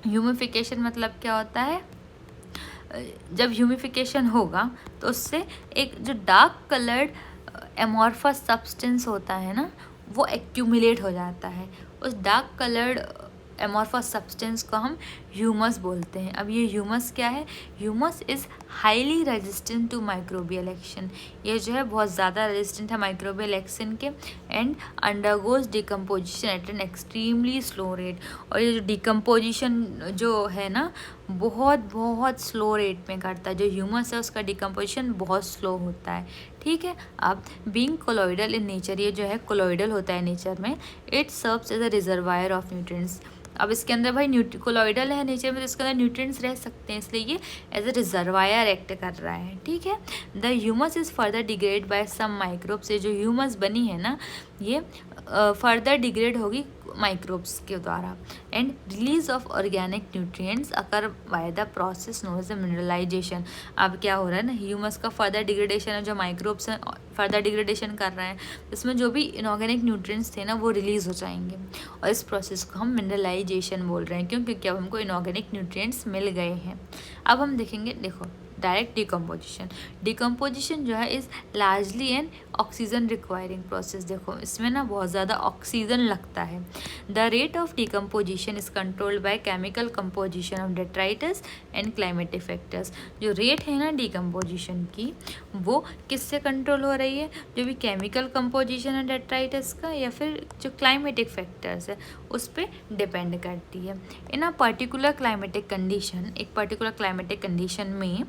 ह्यूमिफिकेशन मतलब क्या होता है, जब ह्यूमिफिकेशन होगा तो उससे एक जो डार्क कलर्ड एमॉर्फस सब्सटेंस होता है ना वो एक्यूमुलेट हो जाता है। उस डार्क कलर्ड एमॉर्फस सब्सटेंस को हम ह्यूमस बोलते हैं। अब ये ह्यूमस क्या है, humus is highly resistant to microbial action, ये जो है बहुत ज़्यादा रेजिस्टेंट है माइक्रोबियल एक्शन के, and undergoes decomposition at an extremely slow rate. और ये जो डिकम्पोजिशन जो है ना बहुत बहुत स्लो रेट में करता है, जो ह्यूमस है उसका डिकम्पोजिशन बहुत स्लो होता है, ठीक है। अब बीइंग कोलॉइडल इन नेचर, ये जो है कोलॉइडल होता है नेचर में, it serves as a reservoir of nutrients. अब इसके अंदर भाई कोलॉइडल है नेचर में तो इसके अंदर न्यूट्रिएंट्स रह सकते हैं, इसलिए ये एज अ रिजर्वायर एक्ट कर रहा है, ठीक है। The humus is further degrade by some microbes, ये जो ह्यूमस बनी है ना ये फर्दर डिग्रेड होगी माइक्रोब्स के द्वारा, and release of organic nutrients occur by the process known as mineralisation. अब क्या हो रहा है ना, ह्यूमस का फर्दर डिग्रेडेशन है, जो माइक्रोब्स हैं फर्दर डिग्रेडेशन कर रहे हैं, इसमें जो भी इनऑर्गेनिक न्यूट्रिएंट्स थे ना वो रिलीज़ हो जाएंगे, और इस प्रोसेस को हम मिनरलाइजेशन बोल रहे हैं, क्योंकि अब हमको इनऑर्गेनिक न्यूट्रिएंट्स मिल गए हैं। अब हम देखेंगे, देखो डायरेक्ट डिकम्पोजिशन जो है is largely N oxygen requiring process. देखो इसमें ना बहुत ज़्यादा ऑक्सीजन लगता है। The rate of decomposition is controlled by chemical composition of detritus and climatic factors. जो रेट है ना डिकम्पोजिशन की वो किससे कंट्रोल हो रही है, जो भी केमिकल कंपोजिशन है डेट्राइटस का या फिर जो क्लाइमेटिक फैक्टर्स है उस पर डिपेंड करती है। इन अ पर्टिकुलर क्लाइमेटिक कंडीशन, एक पर्टिकुलर क्लाइमेटिक कंडीशन में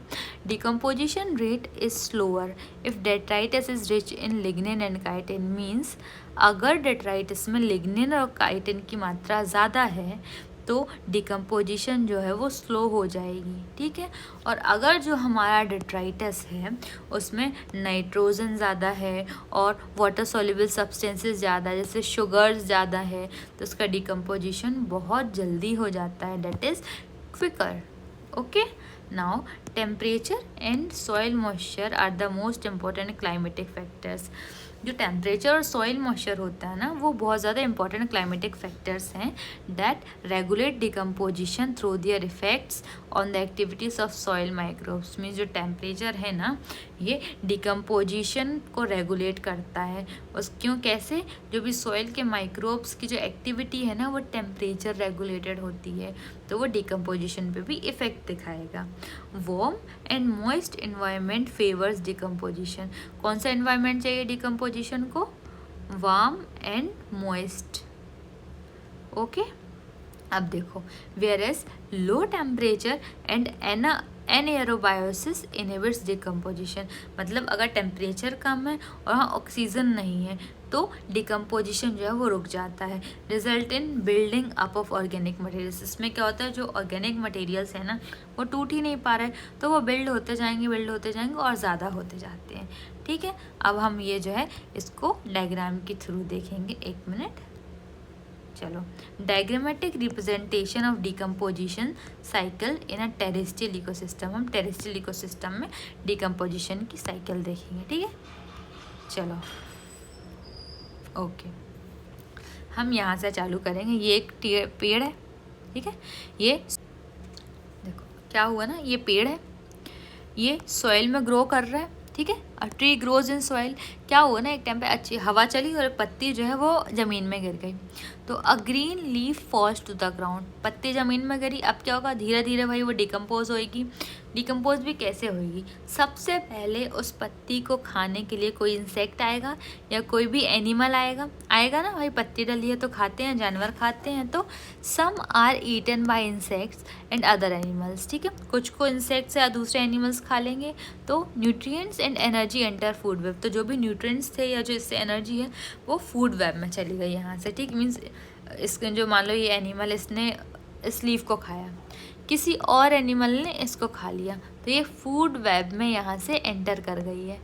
decomposition rate is slower if detritus is rich in lignin and chitin। means अगर डेट्राइटिस में लिग्निन और काइटिन की मात्रा ज़्यादा है तो डिकम्पोजिशन जो है वो स्लो हो जाएगी, ठीक है। और अगर जो हमारा डिट्राइटस है उसमें नाइट्रोजन ज़्यादा है और वाटर सॉल्युबल सब्सटेंसेस ज़्यादा है, जैसे शुगर्स ज़्यादा है, तो उसका डिकम्पोजिशन बहुत जल्दी हो जाता है, that is quicker. Okay, now temperature and soil moisture are the most important climatic factors. जो टेम्परेचर और सॉइल मॉइस्चर होता है ना, वो बहुत ज़्यादा इंपॉर्टेंट क्लाइमेटिक फैक्टर्स हैं that regulate decomposition through their effects on the activities of soil microbes. Means जो टेम्परेचर है ना, ये डिकम्पोजिशन को रेगुलेट करता है। उस क्यों, कैसे? जो भी सॉइल के माइक्रोब्स की जो एक्टिविटी है ना, वो टेम्परेचर रेगुलेटेड होती है, तो वो डिकम्पोजिशन पे भी इफेक्ट दिखाएगा। Warm and moist environment favours decomposition. कौन सा इन्वायरमेंट चाहिए डिकम्पोजिशन को? Warm and moist. ओके, अब देखो, whereas low temperature and anaerobiosis inhibits decomposition. मतलब अगर टेम्परेचर कम है और वहाँ ऑक्सीजन नहीं है तो डिकम्पोजिशन जो है वो रुक जाता है, result in building up of organic materials. इसमें क्या होता है, जो ऑर्गेनिक मटेरियल्स है ना, वो टूट ही नहीं पा रहे, तो वो बिल्ड होते जाएंगे और ज़्यादा होते जाते हैं, ठीक है। अब हम ये जो है इसको डायग्राम के थ्रू देखेंगे, एक मिनट। चलो, diagrammatic representation of decomposition cycle in a terrestrial ecosystem. हम टेरेस्ट्रियल इकोसिस्टम में डिकम्पोजिशन की साइकिल देखेंगे, ठीक है। चलो, ओके, हम यहाँ से चालू करेंगे। ये एक पेड़ है, ठीक है। ये देखो क्या हुआ ना, ये पेड़ है, ये सॉइल में ग्रो कर रहा है, ठीक है। और ट्री ग्रोज इन सॉइल। क्या हुआ ना, एक टाइम पे अच्छी हवा चली और पत्ती जो है वो ज़मीन में गिर गई, तो a green leaf falls to the ground. पत्ती ज़मीन में गिरी, अब क्या होगा, धीरे धीरे भाई वो डिकम्पोज होएगी। डिकम्पोज भी कैसे होएगी? सबसे पहले उस पत्ती को खाने के लिए कोई इंसेक्ट आएगा या कोई भी एनिमल आएगा ना भाई, पत्ती डली है तो खाते हैं, जानवर खाते हैं, तो some are eaten by insects and other animals, ठीक है। कुछ को इंसेक्ट्स या दूसरे एनिमल्स खा लेंगे, तो nutrients and energy enter food web. तो जो भी न्यूट्रिएंट्स थे या जो इससे एनर्जी है वो फूड वेब में चली गई यहाँ से, ठीक। मीन्स इसके जो मान लो ये एनिमल, इसने इस लीफ को खाया, किसी और एनिमल ने इसको खा लिया, तो ये फूड वेब में यहाँ से एंटर कर गई है,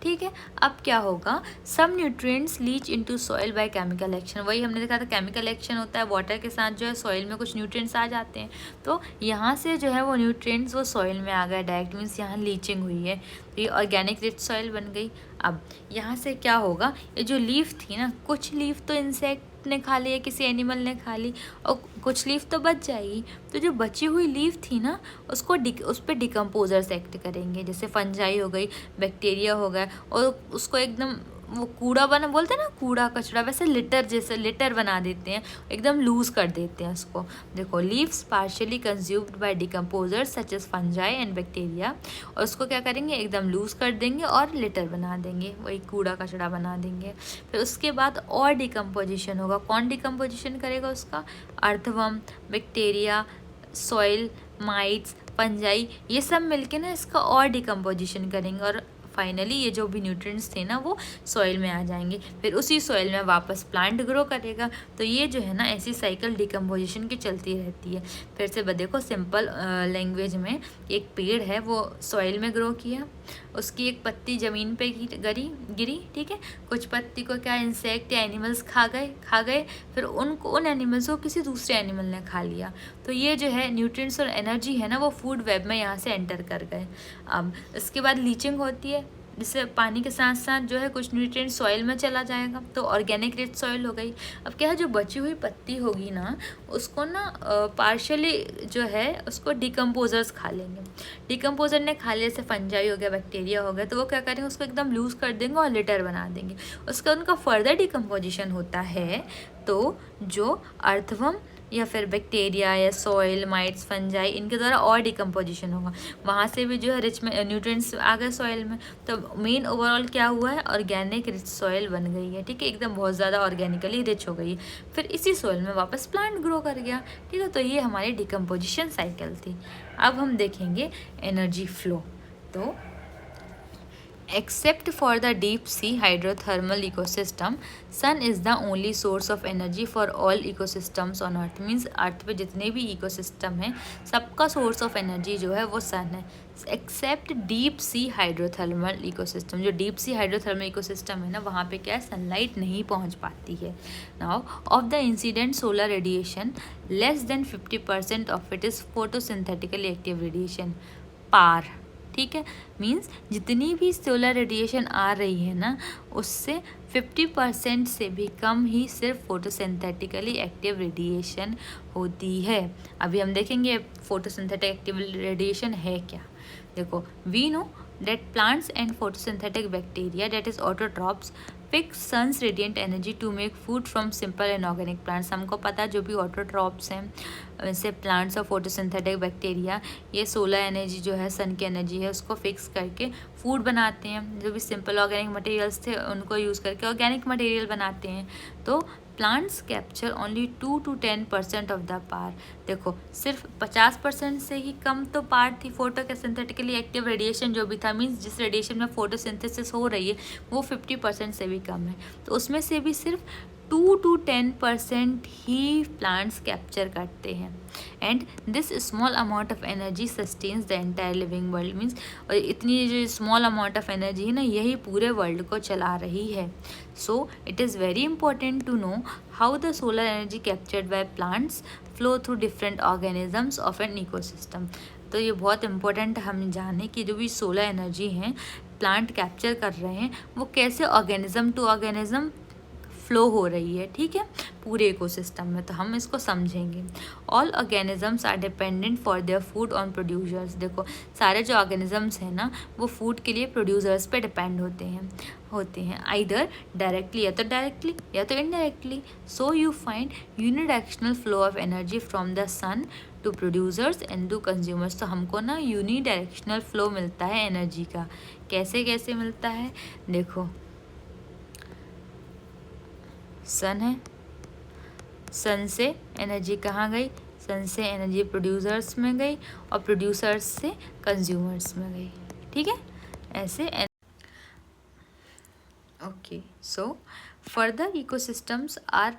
ठीक है। अब क्या होगा, some nutrients leach into soil by chemical action. वही हमने देखा था, केमिकल एक्शन होता है, वाटर के साथ जो है सॉइल में कुछ न्यूट्रिएंट्स आ जाते हैं, तो यहाँ से जो है वो न्यूट्रिएंट्स वो सॉइल में आ गए डायरेक्ट, मीन्स यहाँ लीचिंग हुई है, तो ये ऑर्गेनिक रिच सॉइल बन गई। अब यहाँ से क्या होगा, ये जो लीफ थी ना, कुछ लीफ तो इंसेक्ट ने खा लिया, किसी एनिमल ने खा ली, और कुछ लीफ तो बच जाएगी, तो जो बची हुई लीफ थी ना, उसको उस पर डिकम्पोजर्स एक्ट करेंगे, जैसे फंजाई हो गई, बैक्टीरिया हो गया, और उसको एकदम वो कूड़ा बना, बोलते हैं ना कूड़ा कचरा, वैसे लिटर जैसे लिटर बना देते हैं, एकदम लूज कर देते हैं उसको। देखो, leaves partially consumed by decomposers such as fungi and bacteria, और उसको क्या करेंगे, एकदम लूज कर देंगे और लिटर बना देंगे, वही कूड़ा कचरा बना देंगे। फिर उसके बाद और डिकम्पोजिशन होगा। कौन डिकम्पोजिशन करेगा उसका? Earthworm, bacteria, soil mites, fungi, ये सब मिलके ना इसका और डिकम्पोजिशन करेंगे, और फाइनली ये जो भी न्यूट्रिएंट्स थे ना वो सॉइल में आ जाएंगे, फिर उसी सॉइल में वापस प्लांट ग्रो करेगा। तो ये जो है ना ऐसी साइकिल डिकम्पोजिशन की चलती रहती है। फिर से देखो, सिंपल लैंग्वेज में, एक पेड़ है वो सॉइल में ग्रो किया, उसकी एक पत्ती ज़मीन पे गिरी, ठीक है। कुछ पत्ती को क्या इंसेक्ट या एनिमल्स खा गए, फिर उन एनिमल्स को किसी दूसरे एनिमल ने खा लिया, तो ये जो है न्यूट्रिएंट्स और एनर्जी है ना वो फूड वेब में यहाँ से एंटर कर गए। अब इसके बाद लीचिंग होती है, जिससे पानी के साथ साथ जो है कुछ न्यूट्रिएंट सॉइल में चला जाएगा, तो ऑर्गेनिक रिच सॉइल हो गई। अब क्या है, जो बची हुई पत्ती होगी ना, उसको ना पार्शियली जो है उसको डिकम्पोजर्स खा लेंगे। डिकम्पोजर ने खा लिया, जैसे फंजाई हो गया, बैक्टीरिया हो गया, तो वो क्या करेंगे, उसको एकदम लूज कर देंगे और लिटर बना देंगे। उसका उनका फर्दर डिकम्पोजिशन होता है, तो जो अर्थवर्म या फिर बैक्टीरिया या सॉइल माइट्स, फंजाई, इनके द्वारा और डिकम्पोजिशन होगा, वहाँ से भी जो है रिच में न्यूट्रिएंट्स आ गए सॉइल में। तो मेन ओवरऑल क्या हुआ है, ऑर्गेनिक रिच सॉइल बन गई है, ठीक है, एकदम बहुत ज़्यादा ऑर्गेनिकली रिच हो गई है। फिर इसी सॉइल में वापस प्लांट ग्रो कर गया, ठीक है। तो ये हमारी डिकम्पोजिशन साइकिल थी। अब हम देखेंगे एनर्जी फ्लो। तो Except for the deep sea hydrothermal ecosystem, sun is the only source of energy for all ecosystems on earth. Means earth पे जितने भी इकोसिस्टम हैं सबका सोर्स ऑफ एनर्जी जो है वो सन है, except deep sea hydrothermal ecosystem. जो डीप सी हाइड्रोथर्मल इकोसिस्टम है ना, वहाँ पे क्या है, सनलाइट नहीं पहुँच पाती है। Now of the incident solar radiation less than 50% of it is photosynthetically active radiation, PAR. ठीक है, मीन्स जितनी भी सोलर रेडिएशन आ रही है ना, उससे 50% से भी कम ही सिर्फ फोटोसिंथेटिकली एक्टिव रेडिएशन होती है। अभी हम देखेंगे फोटोसिंथेटिक एक्टिव रेडिएशन है क्या। देखो, we know that plants and photosynthetic bacteria, that is autotrophs, pick sun's radiant energy to make food from simple and organic plants। हमको पता जो भी ऑटोट्रॉप्स हैं वैसे प्लांट्स और फोटोसिंथेटिक बैक्टीरिया, ये सोलर एनर्जी जो है, सन की एनर्जी है, उसको फिक्स करके फूड बनाते हैं। जो भी सिंपल ऑर्गेनिक मटेरियल्स थे उनको यूज़ करके ऑर्गेनिक मटेरियल बनाते हैं। तो plants capture only 2 to 10% of the power. देखो, सिर्फ 50% से ही कम तो पार्ट थी फोटोसिंथेटिकली एक्टिव रेडिएशन जो भी था, मीन्स जिस रेडिएशन में फोटोसिंथेसिस हो रही है वो 50% से भी कम है। तो उसमें से भी सिर्फ 2 to 10% ही प्लांट्स कैप्चर करते हैं। And this small amount of energy sustains the entire living world. Means और इतनी जो स्मॉल अमाउंट ऑफ एनर्जी है ना, यही पूरे वर्ल्ड को चला रही है। So it is very important to know how the solar energy captured by plants flow through different organisms of an ecosystem. तो ये बहुत इंपॉर्टेंट हम जानें कि जो भी सोलर एनर्जी हैं प्लांट कैप्चर कर रहे हैं वो कैसे ऑर्गेनिज्म टू ऑर्गेनिज्म फ्लो हो रही है। ठीक है, पूरे इकोसिस्टम में। तो हम इसको समझेंगे। All organisms are dependent for their food on producers. देखो, सारे जो ऑर्गेनिजम्स हैं ना, वो फूड के लिए प्रोड्यूसर्स पे डिपेंड होते हैं आइदर डायरेक्टली, या तो डायरेक्टली या तो indirectly. So you find unidirectional flow of energy from the sun to producers and to consumers. तो हमको ना यूनिडायरेक्शनल फ्लो मिलता है एनर्जी का। कैसे कैसे मिलता है, देखो, सन है, सन से एनर्जी कहाँ गई, सन से एनर्जी प्रोड्यूसर्स में गई और प्रोड्यूसर्स से कंज्यूमर्स में गई। ठीक है, ऐसे। Okay, so further ecosystems are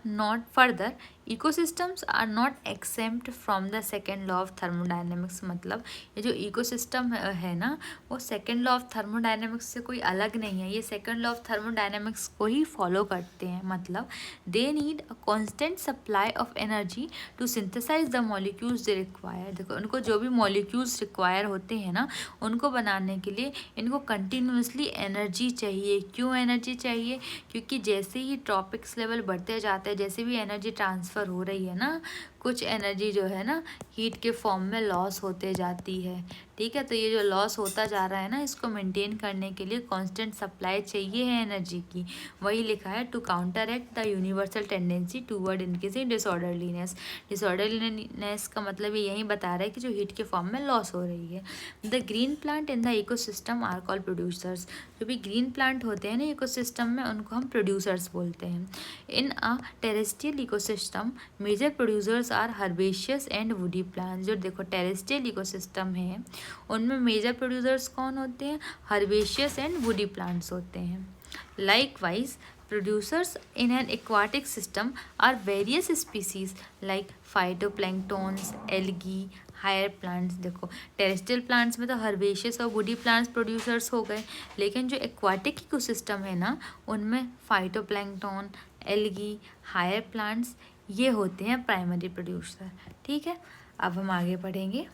not exempt from the second law of thermodynamics। मतलब ये जो इकोसिस्टम है ना, वो सेकेंड लॉ ऑफ थर्मोडायनेमिक्स से कोई अलग नहीं है, ये सेकेंड लॉ ऑफ थर्मोडायनेमिक्स को ही फॉलो करते हैं। मतलब they need a constant supply of energy to synthesise the molecules they require. देखो, उनको जो भी मॉलिक्यूल्स रिक्वायर होते हैं ना, उनको बनाने के लिए इनको कंटिन्यूसली एनर्जी चाहिए। क्यों एनर्जी चाहिए, क्योंकि जैसे ही ट्रॉपिक्स लेवल बढ़ते जाते हैं, जैसे भी एनर्जी ट्रांसफ़र हो रही है ना, कुछ एनर्जी जो है ना हीट के फॉर्म में लॉस होते जाती है। ठीक है, तो ये जो लॉस होता जा रहा है ना, इसको मेंटेन करने के लिए कांस्टेंट सप्लाई चाहिए है एनर्जी की। वही लिखा है, to counteract the universal tendency toward increasing disorderliness. Disorderliness का मतलब ये यही बता रहा है कि जो हीट के फॉर्म में लॉस हो रही है। The green plant in the ecosystem are called producers. जो भी ग्रीन प्लांट होते हैं ना इकोसिस्टम में, उनको हम प्रोड्यूसर्स बोलते हैं। In a terrestrial ecosystem major producers are herbaceous and woody plants. जो देखो टेरेस्ट्रियल इकोसिस्टम है उनमें मेजर प्रोड्यूसर्स कौन होते हैं, हर्बेशियस एंड वुडी प्लांट्स होते हैं। Likewise producers in an aquatic system are various species like phytoplanktons, algae, higher plants. देखो, टेरेस्ट्रियल प्लांट्स में तो हर्बेशियस और वुडी प्लांट्स प्रोड्यूसर्स हो गए, लेकिन जो एक्वाटिक इकोसिस्टम है ना, उनमें फाइटोप्लैंक्टन, एल्गी, हायर प्लांट्स ये होते हैं प्राइमरी प्रोड्यूसर। ठीक है, अब हम आगे पढ़ेंगे।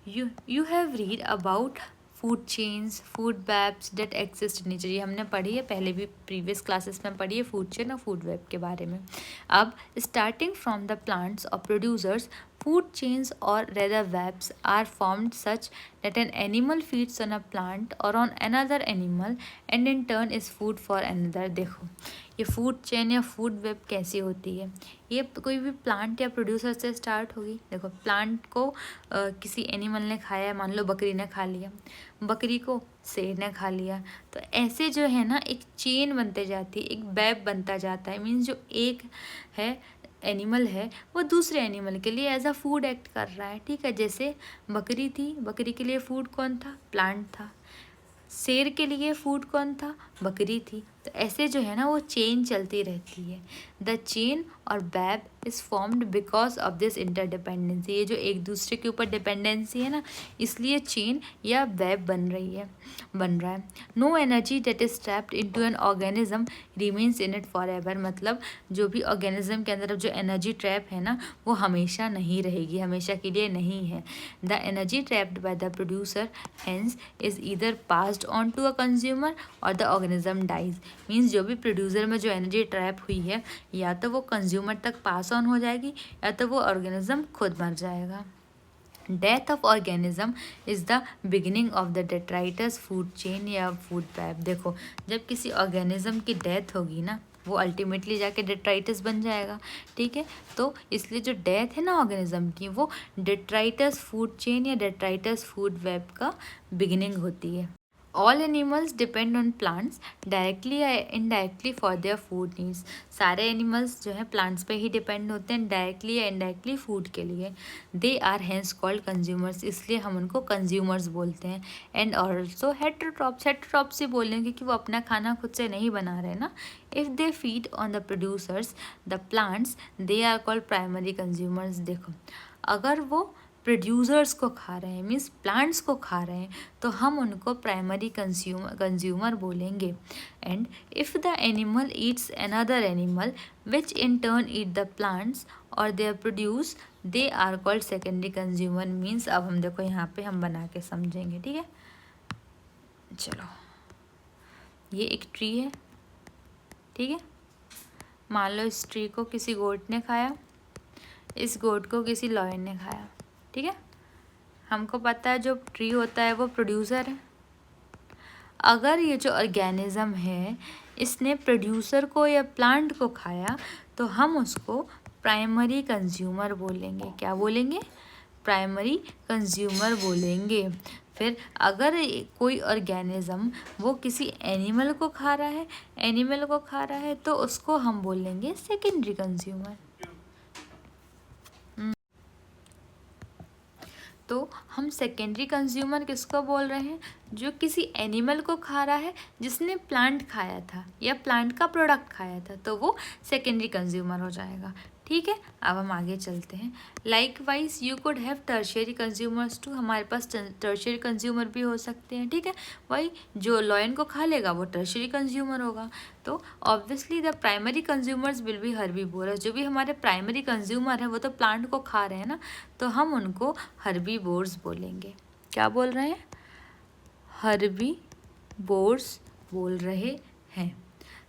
You have read about food chains, food webs that exist in nature. ये हमने पढ़ी है, पहले भी प्रीवियस क्लासेस में पढ़ी है फूड चेन और फूड वेब के बारे में। अब स्टार्टिंग फ्रॉम द प्लांट्स और producers, food chains or rather webs are formed such that an animal feeds on a plant or on another animal and in turn is food for another। देखो, ये food chain या food web कैसी होती है, ये कोई भी plant या प्रोड्यूसर से स्टार्ट होगी। देखो, प्लांट को किसी एनिमल ने खाया है, मान लो बकरी ने खा लिया, बकरी को शेर ने खा लिया, तो ऐसे जो है ना एक चेन बनते जाती है, एक वेब बनता जाता है। मीन्स जो एक है एनिमल है वो दूसरे एनिमल के लिए एज अ फूड एक्ट कर रहा है। ठीक है, जैसे बकरी थी, बकरी के लिए फूड कौन था, प्लांट था। शेर के लिए फूड कौन था? बकरी थी। तो ऐसे जो है ना वो चेन चलती रहती है। द चेन और web is formed because of this interdependency. ये जो एक दूसरे के ऊपर डिपेंडेंसी है ना, इसलिए चेन या वेब बन रहा है। No energy that is trapped into an organism remains in it for ever. मतलब जो भी ऑर्गेनिज्म के अंदर जो एनर्जी ट्रैप है ना, वो हमेशा नहीं रहेगी, हमेशा के लिए नहीं है। The energy trapped by the producer hence is either passed on to a consumer or the organism dies. Means जो भी प्रोड्यूसर में जो एनर्जी ट्रैप हुई है, या तो वो कंज्यूमर तक पास ऑन हो जाएगी या तो वो ऑर्गेनिज्म खुद मर जाएगा। Death of organism is the beginning of the detritus food chain या फूड वेब। देखो, जब किसी ऑर्गेनिज्म की डेथ होगी ना, वो अल्टीमेटली जाके डेट्राइटस बन जाएगा। ठीक है, तो इसलिए जो डेथ है ना ऑर्गेनिज्म की, वो डेट्राइटस फूड चेन या डेट्राइटस फूड वेब का बिगिनिंग होती है। All animals depend on plants directly या indirectly for their food needs. सारे एनिमल्स जो है प्लांट्स पे ही डिपेंड होते हैं डायरेक्टली या इनडायरेक्टली फूड के लिए। They are hence called consumers, इसलिए हम उनको कंज्यूमर्स बोलते हैं। एंड ऑल्सो हेटेरोट्रॉप्स, हेटेरोट्रॉप्स ही बोल रहे हैं क्योंकि वो अपना खाना खुद से नहीं बना रहे ना। If they feed on the producers the plants they are called primary consumers. देखो, अगर वो प्रोड्यूसर्स को खा रहे हैं, मीन्स प्लांट्स को खा रहे हैं, तो हम उनको प्राइमरी कंज्यूमर बोलेंगे। And if the animal eats another animal which in turn eat the plants और they are produce they are called secondary consumer. Means अब हम देखो यहाँ पे हम बना के समझेंगे। ठीक है, चलो, ये एक ट्री है। ठीक है, मान लो इस ट्री को किसी गोट ने खाया, इस गोट को किसी लॉयन ने खाया। ठीक है, हमको पता है जो ट्री होता है वो प्रोड्यूसर है। अगर ये जो ऑर्गेनिज्म है इसने प्रोड्यूसर को या प्लांट को खाया, तो हम उसको प्राइमरी कंज्यूमर बोलेंगे। क्या बोलेंगे? प्राइमरी कंज्यूमर बोलेंगे। फिर अगर कोई ऑर्गेनिज्म वो किसी एनिमल को खा रहा है तो उसको हम बोलेंगे सेकेंडरी कंज्यूमर। तो हम सेकेंडरी कंज्यूमर किसको बोल रहे हैं? जो किसी एनिमल को खा रहा है जिसने प्लांट खाया था या प्लांट का प्रोडक्ट खाया था, तो वो सेकेंडरी कंज्यूमर हो जाएगा। ठीक है, अब हम आगे चलते हैं। Likewise you could have tertiary consumers too. हमारे पास टर्शियरी कंज्यूमर भी हो सकते हैं। ठीक है, वही जो लॉयन को खा लेगा वो टर्शियरी कंज्यूमर होगा। तो obviously the primary consumers will be herbivorous. जो भी हमारे प्राइमरी कंज्यूमर हैं वो तो प्लांट को खा रहे हैं ना, तो हम उनको हर्बीवोर्स बोलेंगे। क्या बोल रहे हैं? हर्बीवोर्स बोल रहे हैं।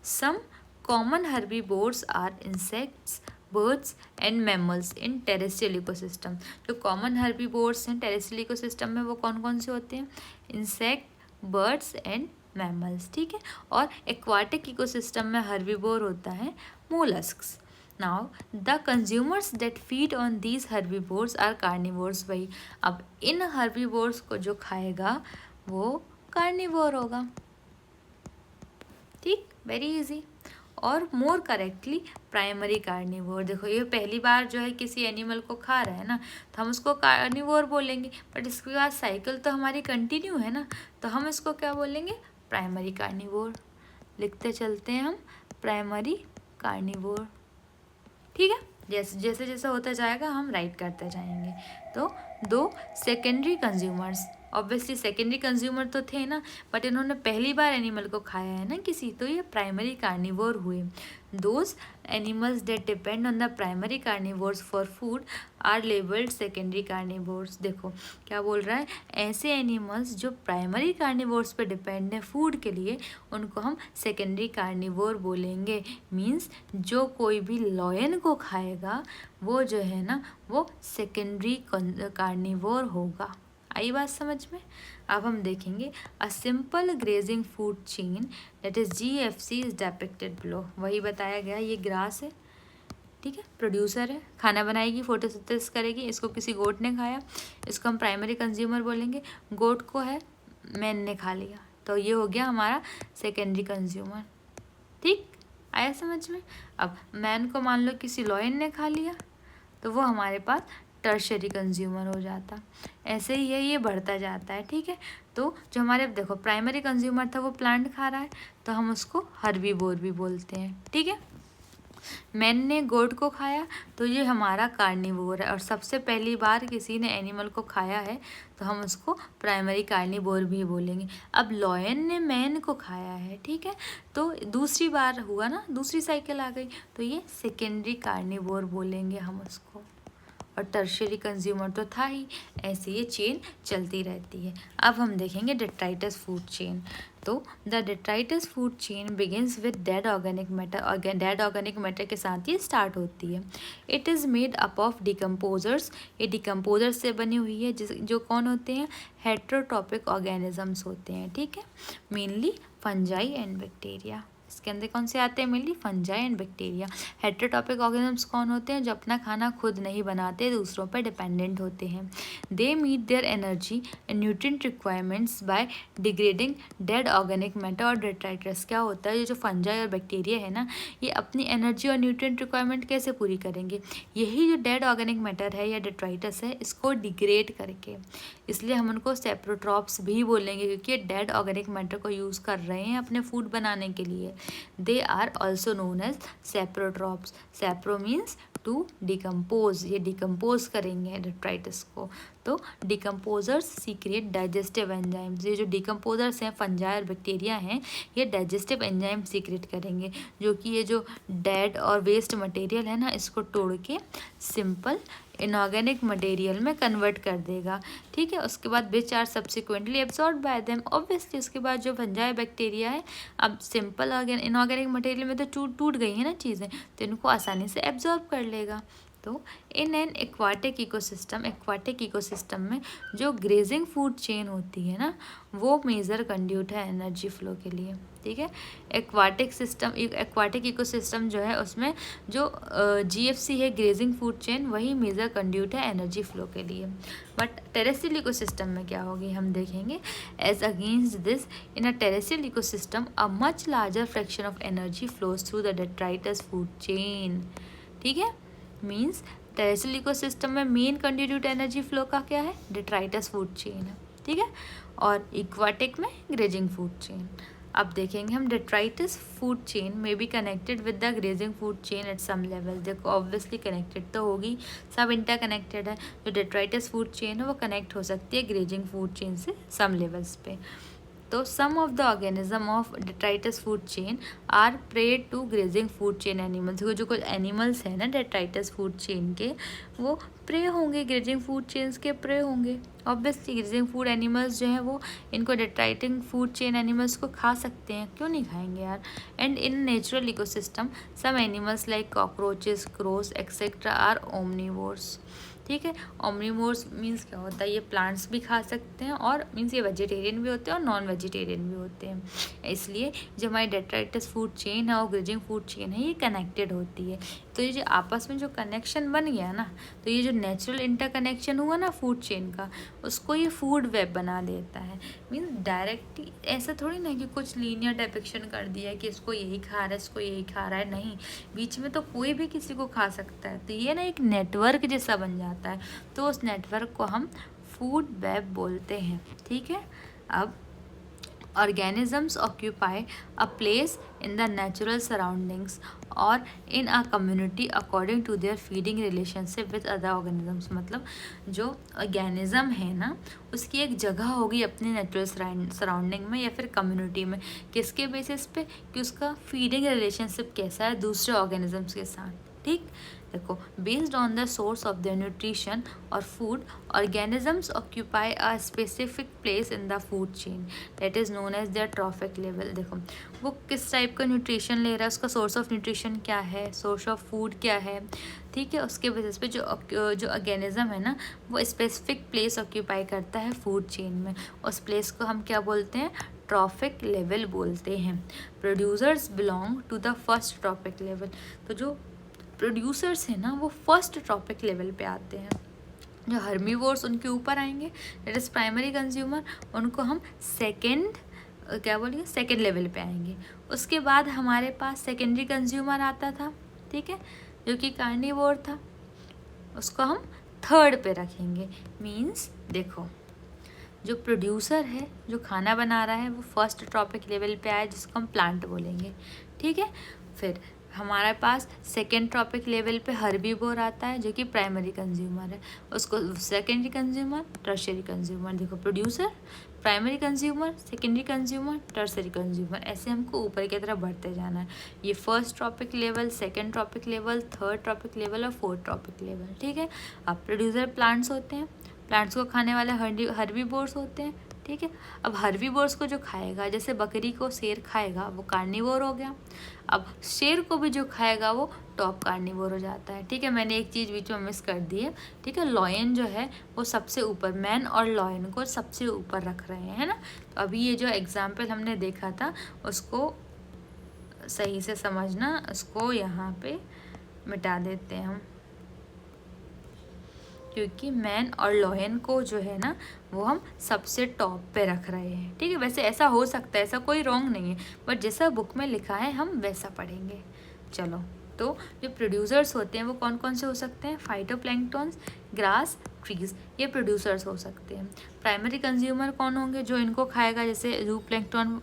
Some common herbivores are insects, birds and mammals in terrestrial ecosystem. जो कॉमन हर्बीवोर्स हैं टेरेस्ट्रियल इकोसिस्टम में वो कौन कौन से होते हैं? Insect, birds and mammals. ठीक है, और एक्वाटिक इकोसिस्टम में हर्बीवोर होता है molluscs. Now the consumers that feed on these herbivores are carnivores. भाई, अब इन हर्बीवोर्स को जो खाएगा वो कार्निवोर होगा। ठीक, वेरी इजी। और मोर करेक्टली प्राइमरी कार्निवोर। देखो, ये पहली बार जो है किसी एनिमल को खा रहा है ना, तो हम उसको कार्निवोर बोलेंगे, बट इसके बाद साइकिल तो हमारी कंटिन्यू है ना, तो हम इसको क्या बोलेंगे? Primary carnivore. लिखते चलते हैं हम प्राइमरी कार्निवोर। ठीक है, जैसे जैसे जैसे होता जाएगा हम राइट करते जाएंगे। तो दो secondary consumers, obviously secondary consumer तो थे ना, बट इन्होंने पहली बार एनिमल को खाया है ना किसी, तो ये प्राइमरी कार्निवोर हुए। Those animals that depend on the primary carnivores for food are labelled secondary carnivores. देखो क्या बोल रहा है, ऐसे एनिमल्स जो प्राइमरी कार्निवोर्स पे डिपेंड है फूड के लिए, उनको हम सेकेंडरी कार्निवोर बोलेंगे। मीन्स जो कोई भी लॉयन को खाएगा वो जो है ना वो सेकेंडरी कार्निवोर होगा। आई बात समझ में? अब हम देखेंगे a simple grazing food chain that is GFC is depicted below. वही बताया गया, ये ग्रास है। ठीक है, प्रोड्यूसर है, खाना बनाएगी, फोटोसिंथेसिस करेगी, इसको किसी गोट ने खाया, इसको हम प्राइमरी कंज्यूमर बोलेंगे। गोट को है मैन ने खा लिया, तो ये हो गया हमारा सेकेंडरी कंज्यूमर। ठीक, आया समझ में? अब मैन को मान लो किसी लॉयन ने खा लिया, तो वो हमारे पास टर्शरी कंज्यूमर हो जाता। ऐसे ही है, ये बढ़ता जाता है, ठीक है। तो जो हमारे देखो प्राइमरी कंज्यूमर था वो प्लांट खा रहा है, तो हम उसको हर्बीवोर भी बोलते हैं, ठीक है। मैन ने गोट को खाया तो ये हमारा कार्निवोर है, और सबसे पहली बार किसी ने एनिमल को खाया है तो हम उसको प्राइमरी कार्निवोर भी बोलेंगे। अब लॉयन ने मैन को खाया है, ठीक है, तो दूसरी बार हुआ ना, दूसरी साइकिल आ गई, तो ये सेकेंडरी कार्निवोर बोलेंगे हम उसको। और टर्शियरी कंज्यूमर तो था ही, ऐसे ये चेन चलती रहती है। अब हम देखेंगे डेट्राइटस फूड चेन। तो the detritus food chain begins with dead organic matter, और डेड ऑर्गेनिक मैटर के साथ ये स्टार्ट होती है। It is made up of decomposers, ये डिकम्पोजर्स से बनी हुई है, जो कौन होते हैं, हेट्रोट्रॉपिक ऑर्गेनिजम्स होते हैं, ठीक है, मेनली फंजाई एंड बैक्टीरिया। इसके अंदर कौन से आते हैं, mainly fungi and bacteria. Heterotrophic organisms कौन होते हैं, जो अपना खाना खुद नहीं बनाते, दूसरों पर डिपेंडेंट होते हैं। They meet their energy and nutrient requirements by degrading dead organic matter or detritus. क्या होता है, ये जो फंजाई और बैक्टीरिया है ना, ये अपनी एनर्जी और न्यूट्रिएंट रिक्वायरमेंट कैसे पूरी करेंगे, यही जो डेड ऑर्गेनिक मैटर है या डेट्राइटस है, इसको डिग्रेड करके। इसलिए हम उनको सेप्रोट्रॉप्स भी बोलेंगे, क्योंकि ये डेड ऑर्गेनिक मैटर को यूज़ कर रहे हैं अपने फूड बनाने के लिए। They are also known as saprotrophs. Sapro means to decompose, ये डिकम्पोज करेंगे डेट्राइटस को। तो डिकम्पोजर्स सीक्रेट डाइजेस्टिव एंजाइम्स, ये जो डिकम्पोजर्स हैं फंजाई और बैक्टीरिया हैं, ये डाइजेस्टिव एंजाइम सीक्रेट करेंगे, जो कि ये जो डेड और वेस्ट मटेरियल है ना, इसको तोड़ के सिंपल इनऑर्गेनिक मटेरियल में कन्वर्ट कर देगा, ठीक है। उसके बाद which are subsequently absorb by them, obviously उसके बाद जो फंजाई बैक्टीरिया है, अब सिंपल इनऑर्गेनिक मटेरियल में तो टूट गई है ना चीज़ें, तो इनको आसानी से एब्जॉर्ब कर लेगा। तो इन एन एक्वाटिक इकोसिस्टम में जो ग्रेजिंग फूड चेन होती है ना, वो मेजर कंड्यूट है एनर्जी फ्लो के लिए, ठीक है। एक्वाटिक इकोसिस्टम जो है, उसमें जो GFC है, ग्रेजिंग फूड चेन, वही मेजर कंड्यूट है एनर्जी फ्लो के लिए। बट टेरेस्ट्रियल इकोसिस्टम में क्या होगी, हम देखेंगे। As against this, in a terrestrial ecosystem a much larger fraction of energy flows through the detritus food chain, ठीक है। मीन्स टेरेस्ट्रियल इकोसिस्टम में मेन कंट्रीब्यूट एनर्जी फ्लो का क्या है, डेट्राइटस फूड चेन है, ठीक है, और इक्वाटिक में ग्रेजिंग फूड चेन। अब देखेंगे हम डेट्राइटस फूड चेन में be connected with the grazing food chain at some level. देखो ऑब्वियसली कनेक्टेड तो होगी, सब इंटरकनेक्टेड है। जो डेट्राइटस फूड चेन है वो कनेक्ट हो सकती है ग्रेजिंग फूड चेन से सम लेवल्स पे। तो some of the organism of detritus food chain are prey to grazing food chain animals. जो कुछ एनिमल्स हैं ना डेट्राइटस फूड चेन के, वो प्रे होंगे, ग्रेजिंग फूड चेन्स के प्रे होंगे। ऑब्वियसली ग्रेजिंग फूड एनिमल्स जो हैं वो इनको डेट्राइटिंग फूड चेन एनिमल्स को खा सकते हैं, क्यों नहीं खाएंगे यार। And in natural ecosystem some animals like cockroaches, crows etcetera are omnivores, ठीक है। ओमनिवोर्स मीन्स क्या होता है, ये प्लांट्स भी खा सकते हैं, और मीन्स ये वेजिटेरियन भी होते हैं और नॉन वेजिटेरियन भी होते हैं। इसलिए जो हमारी डेट्राइटस फूड चेन है और ग्रेजिंग फूड चेन है, ये कनेक्टेड होती है। तो ये जो आपस में जो कनेक्शन बन गया ना, तो ये जो नेचुरल इंटरकनेक्शन हुआ ना फूड चेन का, उसको ये फूड वेब बना देता है। मीन्स डायरेक्टली ऐसा थोड़ी ना कि कुछ लीनियर डिपिक्शन कर दिया है कि इसको यही खा रहा है, इसको यही खा रहा है, नहीं, बीच में तो कोई भी किसी को खा सकता है। तो ये ना एक नेटवर्क जैसा बन जाता है, तो उस नेटवर्क को हम फूड वेब बोलते हैं, ठीक है। अब organisms occupy a place in the natural surroundings or in a community according to their feeding relationship with other organisms। मतलब जो ऑर्गेनिज्म है ना, उसकी एक जगह होगी अपनी नेचुरल सराउंडिंग में या फिर कम्युनिटी में, किसके बेसिस पे, कि उसका फीडिंग रिलेशनशिप कैसा है दूसरे ऑर्गेनिजम्स के साथ, ठीक। देखो based on the source of their nutrition और food, organisms occupy a specific place in the food chain that is known as their trophic level. देखो वो किस टाइप का न्यूट्रिशन ले रहा है, उसका सोर्स ऑफ न्यूट्रिशन क्या है, सोर्स ऑफ फूड क्या है, ठीक है, उसके बेसिस पे जो ऑर्गेनिज्म है ना, वो स्पेसिफिक प्लेस ऑक्यूपाई करता है फूड चेन में। उस प्लेस को हम क्या बोलते हैं, ट्रॉफिक लेवल बोलते हैं। Producers belong to the first trophic level. तो जो प्रोड्यूसर्स हैं ना, वो फर्स्ट ट्रॉपिक लेवल पे आते हैं। जो हर्बीवोर्स उनके ऊपर आएंगे, दैट इज़ प्राइमरी कंज्यूमर, उनको हम सेकेंड लेवल पे आएंगे। उसके बाद हमारे पास सेकेंडरी कंज्यूमर आता था, ठीक है, जो कि कार्निवोर था, उसको हम थर्ड पे रखेंगे। मीन्स देखो, जो प्रोड्यूसर है, जो खाना बना रहा है, वो फर्स्ट ट्रॉपिक लेवल पे आया, जिसको हम प्लांट बोलेंगे, ठीक है। फिर हमारे पास सेकेंड ट्रॉपिक लेवल पे हर्बीवोर आता है, जो कि प्राइमरी कंज्यूमर है, उसको सेकेंडरी कंज्यूमर, टर्शियरी कंज्यूमर। देखो, producer, primary consumer, secondary consumer, tertiary consumer, ऐसे हमको ऊपर की तरफ बढ़ते जाना है। ये first trophic level, second trophic level, third trophic level और फोर्थ ट्रॉपिक लेवल, ठीक है। अब प्रोड्यूसर प्लांट्स होते हैं, प्लांट्स को खाने वाले हर्बीवोर्स होते हैं, ठीक है। अब हर्बीवोर्स को जो खाएगा, जैसे बकरी को शेर खाएगा, वो कार्निवोर हो गया। अब शेर को भी जो खाएगा वो टॉप कार्निवोर हो जाता है, ठीक है। मैंने एक चीज़ बीच में मिस कर दी है, ठीक है। लॉयन जो है वो सबसे ऊपर, मैन और लॉयन को सबसे ऊपर रख रहे हैं, है ना। तो अभी ये जो एग्जाम्पल हमने देखा था उसको सही से समझना, उसको यहाँ पे मिटा देते हैं हम, क्योंकि मैन और लॉयन को जो है ना वो हम सबसे टॉप पे रख रहे हैं, ठीक है। वैसे ऐसा हो सकता है, ऐसा कोई रॉन्ग नहीं है, बट जैसा बुक में लिखा है हम वैसा पढ़ेंगे। चलो, तो जो प्रोड्यूसर्स होते हैं वो कौन कौन से हो सकते हैं? फाइटोप्लैंक्टन्स, ग्रास, ट्रीज, ये प्रोड्यूसर्स हो सकते हैं। प्राइमरी कंज्यूमर कौन होंगे? जो इनको खाएगा, जैसे जूप्लैंक्टन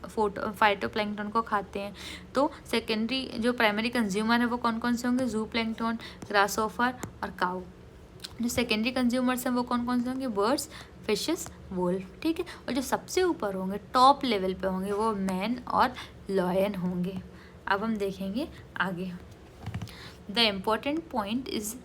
फाइटोप्लैंक्टन को खाते हैं। तो सेकेंडरी जो प्राइमरी कंज्यूमर है वो कौन कौन से होंगे? जूप्लैंक्टन, ग्रासहोफर और काऊ। जो सेकेंडरी कंज्यूमर्स हैं वो कौन कौन से होंगे? बर्ड्स, फिशेस, वोल्फ, ठीक है। और जो सबसे ऊपर होंगे, टॉप लेवल पे होंगे, वो मैन और लॉयन होंगे। अब हम देखेंगे आगे। The important point is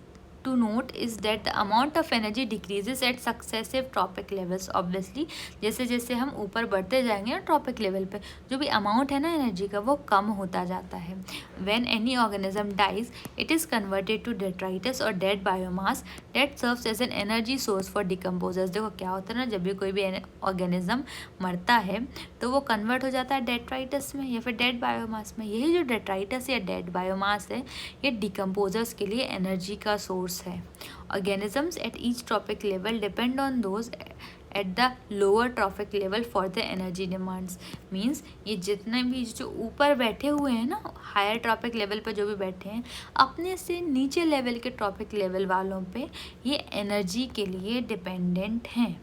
to note is that the amount of energy decreases at successive tropic levels. Obviously जैसे जैसे हम ऊपर बढ़ते जाएंगे ना ट्रॉपिक लेवल पे, जो भी अमाउंट है ना एनर्जी का वो कम होता जाता है। When any organism dies, it is converted to detritus or dead biomass that serves as an energy source for decomposers. देखो क्या होता है ना, जब भी कोई भी ऑर्गेनिज्म मरता है तो वो कन्वर्ट हो जाता है डेट्राइटस में या फिर डेड बायोमास में। यही जो डेट्राइटस या डेड बायोमास है, ये डिकम्पोजर्स के लिए एनर्जी का सोर्स है। Organisms at each trophic level depend on those at the lower trophic level for the energy demands. Means ये जितने भी जो ऊपर बैठे हुए हैं ना, हायर ट्रॉपिक लेवल पे जो भी बैठे हैं, अपने से नीचे लेवल के ट्रॉपिक लेवल वालों पे ये एनर्जी के लिए डिपेंडेंट हैं।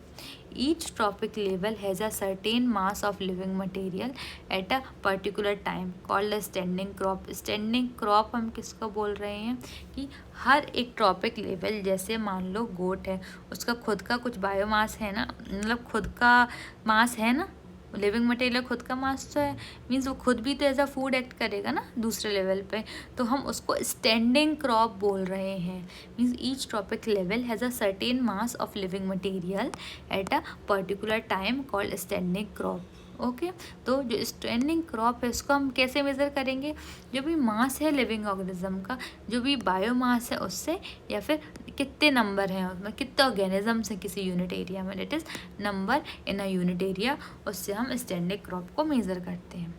Each tropic level has a certain mass of living material at a particular time called a standing crop. Standing crop हम किसको बोल रहे हैं? कि हर एक ट्रॉपिक लेवल, जैसे मान लो गोट है, उसका खुद का कुछ बायोमास है ना, मतलब खुद का मास है ना, लिविंग मटेरियल खुद का मास तो है, मीन्स वो खुद भी तो एज अ फूड एक्ट करेगा ना दूसरे लेवल पे, तो हम उसको स्टैंडिंग क्रॉप बोल रहे हैं। Means each trophic level has a certain mass of living material at a particular time called standing crop. Okay, तो जो स्टैंडिंग क्रॉप है उसको हम कैसे मेज़र करेंगे? जो भी मास है लिविंग ऑर्गेनिज्म का, जो भी बायोमास है उससे, या फिर कितने नंबर हैं उसमें, कितने ऑर्गेनिजम्स हैं किसी यूनिट एरिया में, that is number in a unit area, उससे हम स्टैंडिंग क्रॉप को मेज़र करते हैं।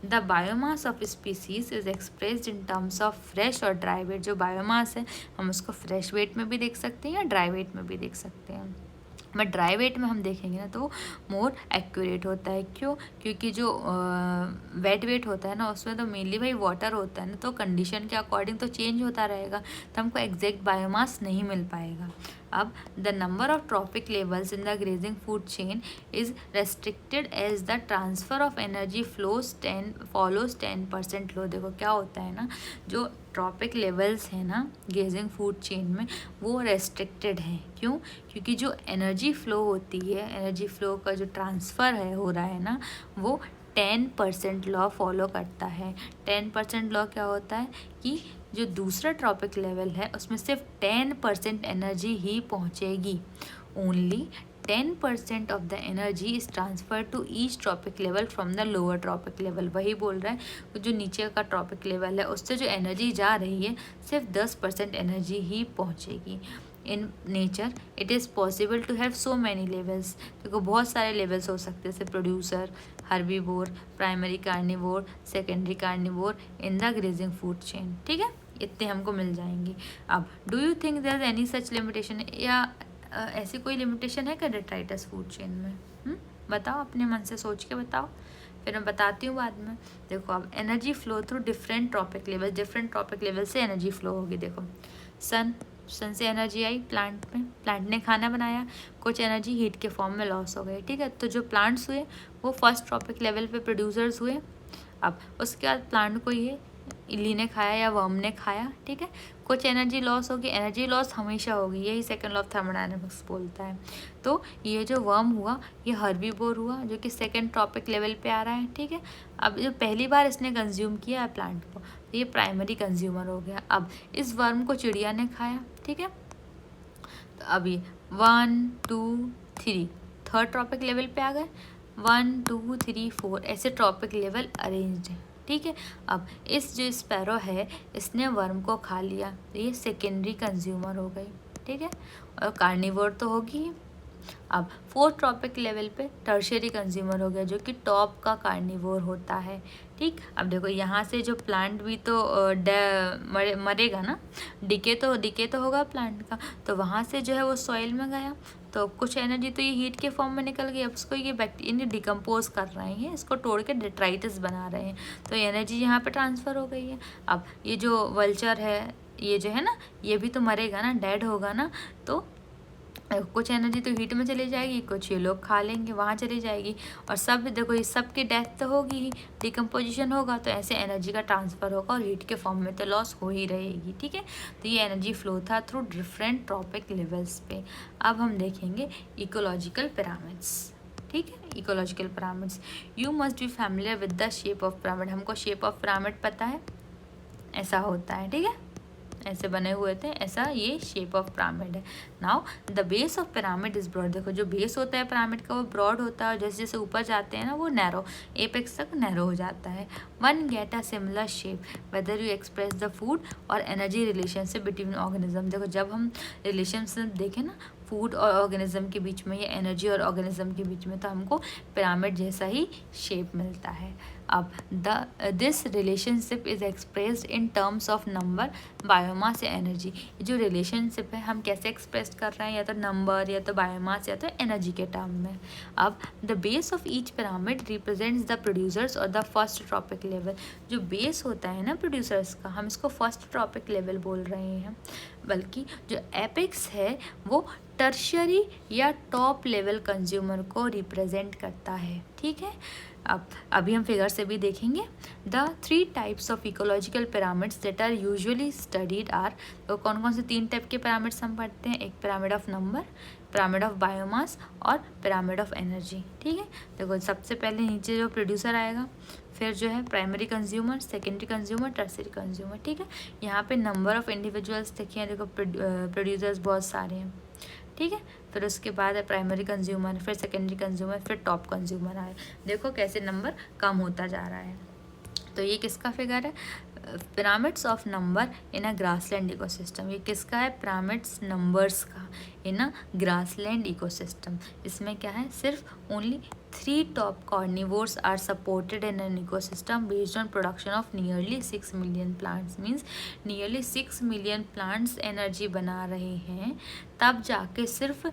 The biomass of species is expressed in terms of fresh और ड्राई वेट। जो बायोमास है हम उसको फ्रेश वेट में भी देख सकते हैं या ड्राई वेट में भी देख सकते हैं, बट ड्राई वेट में हम देखेंगे ना तो वो मोर एक्यूरेट होता है। क्यों? क्योंकि जो वेट वेट होता है ना उसमें तो मेनली भाई वाटर होता है ना, तो कंडीशन के अकॉर्डिंग तो चेंज होता रहेगा, तो हमको एग्जैक्ट बायोमास नहीं मिल पाएगा। अब the number of trophic levels in the grazing food chain is restricted as the transfer of energy follows 10% law. देखो क्या होता है ना, जो ट्रॉपिक लेवल्स हैं ना ग्रेजिंग फूड चेन में, वो रेस्ट्रिक्टेड हैं। क्यों? क्योंकि जो एनर्जी फ़्लो होती है, एनर्जी फ़्लो का जो ट्रांसफ़र है हो रहा है ना, वो 10% लॉ फॉलो करता है। 10% लॉ क्या होता है कि जो दूसरा ट्रॉपिक लेवल है उसमें सिर्फ 10% एनर्जी ही पहुंचेगी। Only 10% of the energy is transfer to each trophic level from the lower trophic level. वही बोल रहा है, जो नीचे का ट्रॉपिक लेवल है उससे जो एनर्जी जा रही है सिर्फ 10% एनर्जी ही पहुंचेगी। In nature it is possible to have so many levels. देखो बहुत सारे लेवल्स हो सकते हैं, जैसे producer, herbivore, primary carnivore, secondary carnivore in the grazing food chain, ठीक है, इतने हमको मिल जाएंगे। अब do you think there is any such limitation, या ऐसी कोई लिमिटेशन है क्या डेट्राइटस फूड चेन में? बताओ, अपने मन से सोच के बताओ, फिर मैं बताती हूँ बाद में। देखो अब energy flow through different trophic level, different trophic level से एनर्जी फ्लो होगी। देखो सन, सन से एनर्जी आई प्लांट में, प्लांट ने खाना बनाया, कुछ एनर्जी हीट के फॉर्म में लॉस हो गई, ठीक है। तो जो प्लांट्स हुए वो फर्स्ट ट्रॉपिक लेवल पे प्रोड्यूसर्स हुए। अब उसके बाद प्लांट को ये इल्ली ने खाया या वर्म ने खाया, ठीक है, कुछ एनर्जी लॉस होगी, एनर्जी लॉस हमेशा होगी, यही सेकंड लॉ ऑफ थर्मोडायनेमिक्स बोलता है। तो ये जो वर्म हुआ ये हर्बीवोर हुआ, जो कि सेकंड ट्रॉपिक लेवल पे आ रहा है, ठीक है। अब जो पहली बार इसने कंज्यूम किया है प्लांट को, तो ये प्राइमरी कंज्यूमर हो गया। अब इस वर्म को चिड़िया ने खाया, ठीक है। तो अब ये 1 2 3 थर्ड ट्रॉपिक लेवल पे आ गए, 1 2 3 4 ऐसे ट्रॉपिक लेवल अरेंज्ड है, ठीक है। अब इस जो स्पैरो है इसने वर्म को खा लिया, तो ये सेकेंडरी कंज्यूमर हो गई, ठीक है, और कार्निवोर तो होगी ही। अब फोर्थ ट्रॉपिक लेवल पे टर्शियरी कंज्यूमर हो गया, जो कि टॉप का कार्निवोर होता है, ठीक। अब देखो यहाँ से जो प्लांट भी तो मरेगा ना, डिके तो होगा प्लांट का, तो वहाँ से जो है वो सॉइल में गया, तो कुछ एनर्जी तो ये हीट के फॉर्म में निकल गई। अब उसको ये बैक्टीरिया डिकम्पोज कर रहे हैं, इसको तोड़ के डेट्राइटिस बना रहे हैं, तो एनर्जी यहाँ पे ट्रांसफ़र हो गई है। अब ये जो वल्चर है, ये जो है ना, ये भी तो मरेगा ना, डेड होगा ना, तो कुछ एनर्जी तो हीट में चली जाएगी, कुछ ये लोग खा लेंगे, वहाँ चली जाएगी, और सब देखो ये सब की डेथ तो होगी ही, डिकम्पोजिशन होगा, तो ऐसे एनर्जी का ट्रांसफ़र होगा और हीट के फॉर्म में तो लॉस हो ही रहेगी, ठीक है। तो ये एनर्जी फ्लो था थ्रू डिफरेंट ट्रॉपिक लेवल्स पे। अब हम देखेंगे इकोलॉजिकल पिरामिड्स, ठीक है। Ecological pyramids, you must be familiar with the shape of pyramid. हमको शेप ऑफ पिरामिड पता है, ऐसा होता है, ठीक है, ऐसे बने हुए थे, ऐसा ये शेप ऑफ पिरामिड है। Now the base of pyramid is broad, देखो जो बेस होता है पिरामिड का वो ब्रॉड होता है, और जैसे जैसे ऊपर जाते हैं ना वो नैरो, एपेक्स तक नैरो हो जाता है। One get a similar shape whether you express the food और एनर्जी रिलेशनशिप बिटवीन ऑर्गेनिज्म। देखो जब हम रिलेशनशिप देखें ना फूड और ऑर्गेनिज्म के बीच में या एनर्जी और ऑर्गेनिज्म के बीच में, तो हमको पिरामिड जैसा ही शेप मिलता है। अब this relationship is expressed in terms of number, biomass या एनर्जी। जो रिलेशनशिप है हम कैसे एक्सप्रेस कर रहे हैं, या तो नंबर, या तो बायोमास, या तो एनर्जी के टर्म में। अब the base of each pyramid represents the producers और द फर्स्ट ट्रॉपिक लेवल। जो बेस होता है ना प्रोड्यूसर्स का, हम इसको फर्स्ट ट्रॉपिक लेवल बोल रहे हैं, बल्कि जो एपेक्स है वो टर्शियरी या टॉप लेवल कंज्यूमर को रिप्रेजेंट करता है, ठीक है। अब अभी हम फिगर से भी देखेंगे। The 3 types of ecological pyramids that are usually studied are, तो कौन कौन से 3 टाइप के पिरामिड्स हम पढ़ते हैं, एक pyramid of number, pyramid of biomass और पिरामिड ऑफ एनर्जी, ठीक है। देखो सबसे पहले नीचे जो प्रोड्यूसर आएगा, फिर जो है primary consumer, secondary consumer, tertiary consumer, ठीक है। यहाँ पे नंबर ऑफ इंडिविजुअल्स देखिए, देखो प्रोड्यूसर्स बहुत सारे हैं, ठीक है। फिर उसके बाद है प्राइमरी कंज्यूमर, फिर सेकेंडरी कंज्यूमर, फिर टॉप कंज्यूमर आए, देखो कैसे नंबर कम होता जा रहा है। तो ये किसका फिगर है, pyramids of number in a grassland ecosystem. ये किसका है, पिरामिड्स नंबर्स का इन अ ग्रासलैंड इकोसिस्टम। इसमें क्या है, सिर्फ only 3 top carnivores are supported in an ecosystem based on production of nearly 6 million plants, means nearly 6 million plants energy बना रहे हैं, तब जाके सिर्फ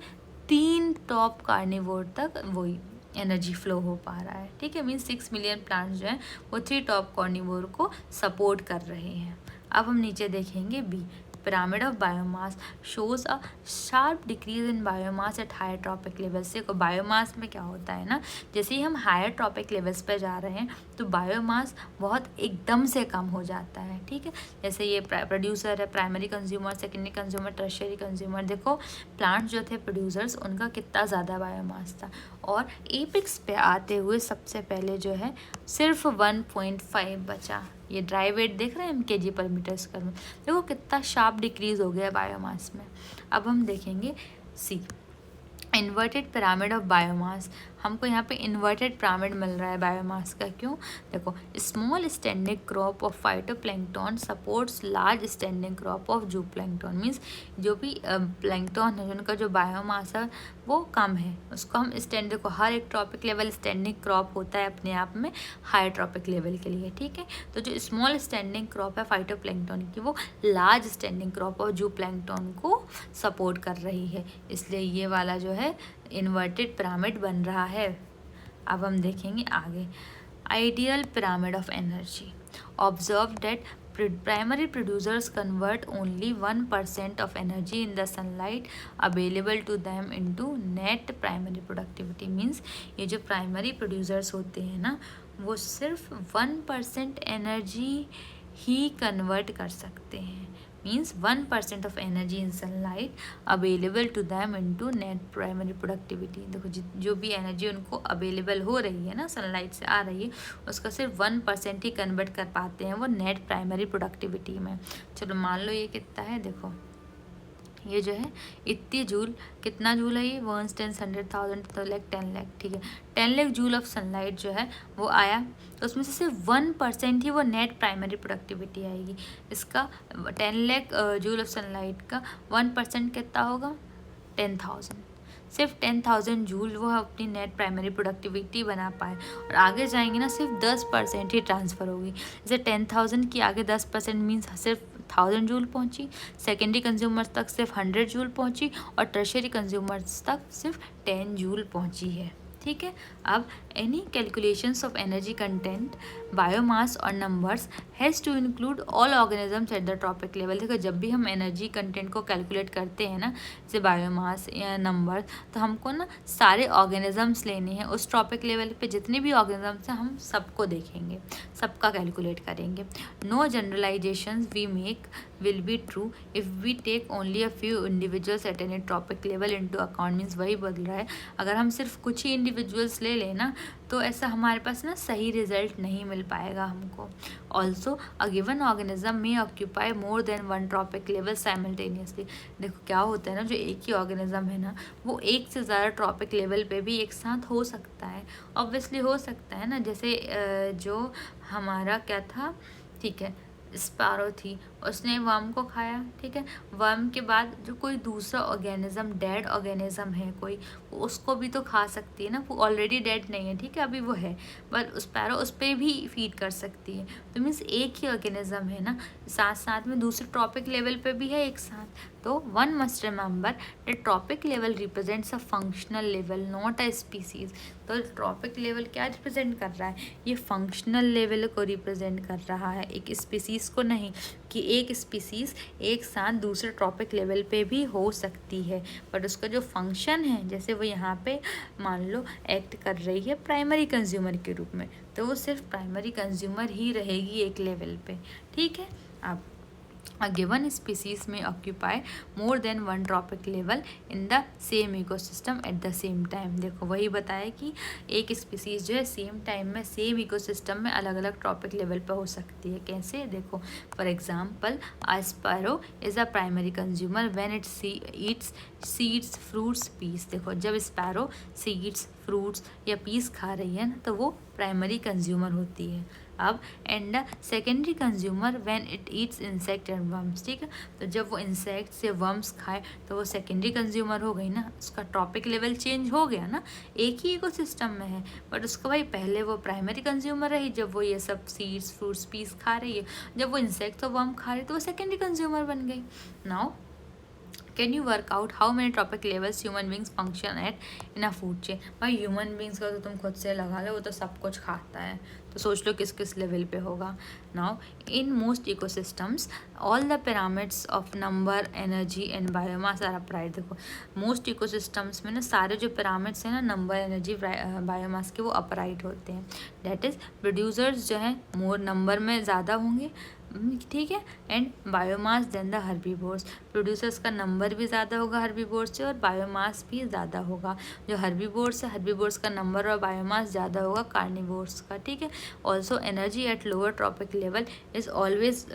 3 टॉप कार्निवोर तक वही एनर्जी फ्लो हो पा रहा है, ठीक है। मीन्स 6 मिलियन प्लांट्स जो हैं वो 3 टॉप कार्निवोर को सपोर्ट कर रहे हैं। अब हम नीचे देखेंगे B, pyramid of biomass shows a sharp decrease in biomass at higher trophic levels. देखो बायोमास में क्या होता है ना, जैसे ही हम हायर ट्रॉपिक लेवल्स पे जा रहे हैं तो बायोमास बहुत एकदम से कम हो जाता है, ठीक है। जैसे ये प्रोड्यूसर है, primary consumer, secondary consumer, tertiary consumer. देखो प्लांट्स जो थे प्रोड्यूसर्स, उनका कितना ज़्यादा बायोमास था, और एपिक्स पे आते हुए सबसे पहले जो है सिर्फ 1.5 बचा। ये ड्राई वेट देख रहे हैं हम kg पर मीटर स्क्वायर में, देखो कितना शार्प डिक्रीज हो गया बायोमास में। अब हम देखेंगे सी, इन्वर्टेड पिरामिड ऑफ बायोमास। हमको यहाँ पे इन्वर्टेड पिरामिड मिल रहा है बायोमास का, क्यों, देखो small standing crop of phytoplankton supports large standing crop of जूप्लैंक्टन। Means जो भी प्लैंक्टन है उनका जो बायोमास है वो कम है, उसको हम स्टैंड, देखो हर एक ट्रॉपिक लेवल स्टैंडिंग क्रॉप होता है अपने आप में हायर ट्रॉपिक लेवल के लिए, ठीक है। तो जो स्मॉल स्टैंडिंग क्रॉप है फाइटोप्लैंक्टन की, वो लार्ज स्टैंडिंग क्रॉप ऑफ जूप्लैंक्टन को सपोर्ट कर रही है, इसलिए ये वाला जो है इन्वर्टेड पिरामिड बन रहा है। अब हम देखेंगे आगे, ideal pyramid of energy. Observe that primary producers convert only 1% of energy in the sunlight available to them into net primary productivity. Means ये जो प्राइमरी प्रोड्यूसर्स होते हैं ना, वो सिर्फ 1% एनर्जी ही कन्वर्ट कर सकते हैं. Means 1% of energy in sunlight available to them into net primary productivity. देखो जो भी एनर्जी उनको अवेलेबल हो रही है ना, सनलाइट से आ रही है, उसका सिर्फ 1% ही कन्वर्ट कर पाते हैं वो नेट प्राइमरी प्रोडक्टिविटी में. चलो मान लो ये कितना है, देखो ये जो है इतनी जूल, कितना जूल है ये, 1 10 100,000 तो लाइक 10 लाख. ठीक है, 10 लाख जूल ऑफ सनलाइट जो है वो आया, तो उसमें से सिर्फ 1% ही वो नेट प्राइमरी प्रोडक्टिविटी आएगी. इसका 10 लाख जूल ऑफ सनलाइट का 1% कितना होगा, 10,000. सिर्फ 10,000 जूल वो अपनी नेट प्राइमरी प्रोडक्टिविटी बना पाए. और आगे जाएंगे ना, सिर्फ 10% ही ट्रांसफ़र होगी. जैसे 10,000 की आगे 10% मीन्स सिर्फ 1000 जूल पहुंची, सेकेंडरी कंज्यूमर्स तक सिर्फ 100 जूल पहुंची, और टर्शियरी कंज्यूमर्स तक सिर्फ 10 जूल पहुंची है. ठीक है, अब any calculations of energy content, biomass और numbers has to include all organisms at the trophic level. देखो जब भी हम एनर्जी कंटेंट को कैलकुलेट करते हैं ना, जैसे बायोमास या नंबर, तो हमको ना सारे ऑर्गेनिजम्स लेने हैं. उस ट्रॉपिक लेवल पे जितने भी ऑर्गेनिजम्स हैं हम सबको देखेंगे, सबका कैलकुलेट करेंगे. No generalisations we make will be true if we take only a few individuals at any trophic level into account. Means वही बोल रहा है, अगर हम सिर्फ कुछ ही इंडिविजुअल्स ले लेना तो ऐसा हमारे पास ना सही रिजल्ट नहीं मिल पाएगा हमको. ऑल्सो अ गिवन ऑर्गेनिज्म में occupy more than 1 trophic level simultaneously. देखो क्या होता है ना, जो एक ही ऑर्गेनिज्म है ना, वो एक से ज़्यादा ट्रॉपिक लेवल पे भी एक साथ हो सकता है. ऑब्वियसली हो सकता है ना, जैसे जो हमारा क्या था, ठीक है, स्पैरो थी, उसने वर्म को खाया. ठीक है, वर्म के बाद जो कोई दूसरा ऑर्गेनिज्म, डेड ऑर्गेनिज्म है कोई, उसको भी तो खा सकती है ना, वो ऑलरेडी डेड नहीं है. ठीक है, अभी वो है, बट स्पैरो उस पर भी फीड कर सकती है. तो मीन्स एक ही ऑर्गेनिज्म है ना, साथ साथ में दूसरे ट्रॉपिक लेवल पे भी है एक साथ. तो one must remember that trophic level represents a functional level, not a species. तो ट्रॉपिक लेवल क्या रिप्रेजेंट कर रहा है, ये फंक्शनल लेवल को रिप्रेजेंट कर रहा है, एक स्पीसीज को नहीं. कि एक स्पीसीज़ एक साथ दूसरे ट्रॉपिक लेवल पे भी हो सकती है, बट उसका जो फंक्शन है, जैसे वो यहाँ पे मान लो एक्ट कर रही है प्राइमरी कंज्यूमर के रूप में, तो वो सिर्फ प्राइमरी कंज्यूमर ही रहेगी एक लेवल पे. ठीक है, अब a given species may occupy more than 1 tropic level in the same ecosystem at the same time. देखो वही बताया कि एक स्पीसीज जो है सेम टाइम में सेम इकोसिस्टम में अलग अलग ट्रॉपिक लेवल पर हो सकती है. कैसे, देखो for example a sparrow is a primary consumer when it eats seeds, fruits, peas. देखो जब स्पैरो सीड्स, फ्रूट्स या पीस खा रही है ना, तो वो प्राइमरी कंज्यूमर होती है. अब and secondary consumer when it eats insect and worms. ठीक है, तो जब वो इंसेक्ट्स या वर्म्स खाए तो वो सेकेंडरी कंज्यूमर हो गई ना, उसका ट्रॉपिक लेवल चेंज हो गया ना, एक ही इकोसिस्टम में है, बट उसका भाई पहले वो प्राइमरी कंज्यूमर रही जब वो ये सब सीड्स, फ्रूट्स, पीस खा रही है. जब वो इंसेक्ट और वर्म खा रही है तो वो सेकेंडरी कंज्यूमर बन गई. Now can you work out how many trophic levels human beings function at in a food chain. भाई ह्यूमन बींग्स का तो तुम खुद से लगा लो, वो तो सब कुछ खाता है, तो सोच लो किस किस लेवल पे होगा. Now in most ecosystems all the pyramids of number, energy and biomass are upright. देखो मोस्ट इकोसिस्टम्स में ना सारे जो पिरामिड्स हैं ना, नंबर, एनर्जी, बायोमास के, वो अपराइट होते हैं. डेट इज़ प्रोड्यूसर्स जो है मोर नंबर में ज़्यादा होंगे. ठीक है, and biomass than the herbivores. Producers का नंबर भी ज़्यादा होगा हर्बीवोर्स से, और बायोमास भी ज़्यादा होगा. जो हर्बीवोर्स है, हर्बीवोर्स का नंबर और बायोमास ज़्यादा होगा कार्निवोर्स का. ठीक है, also energy at lower trophic level is always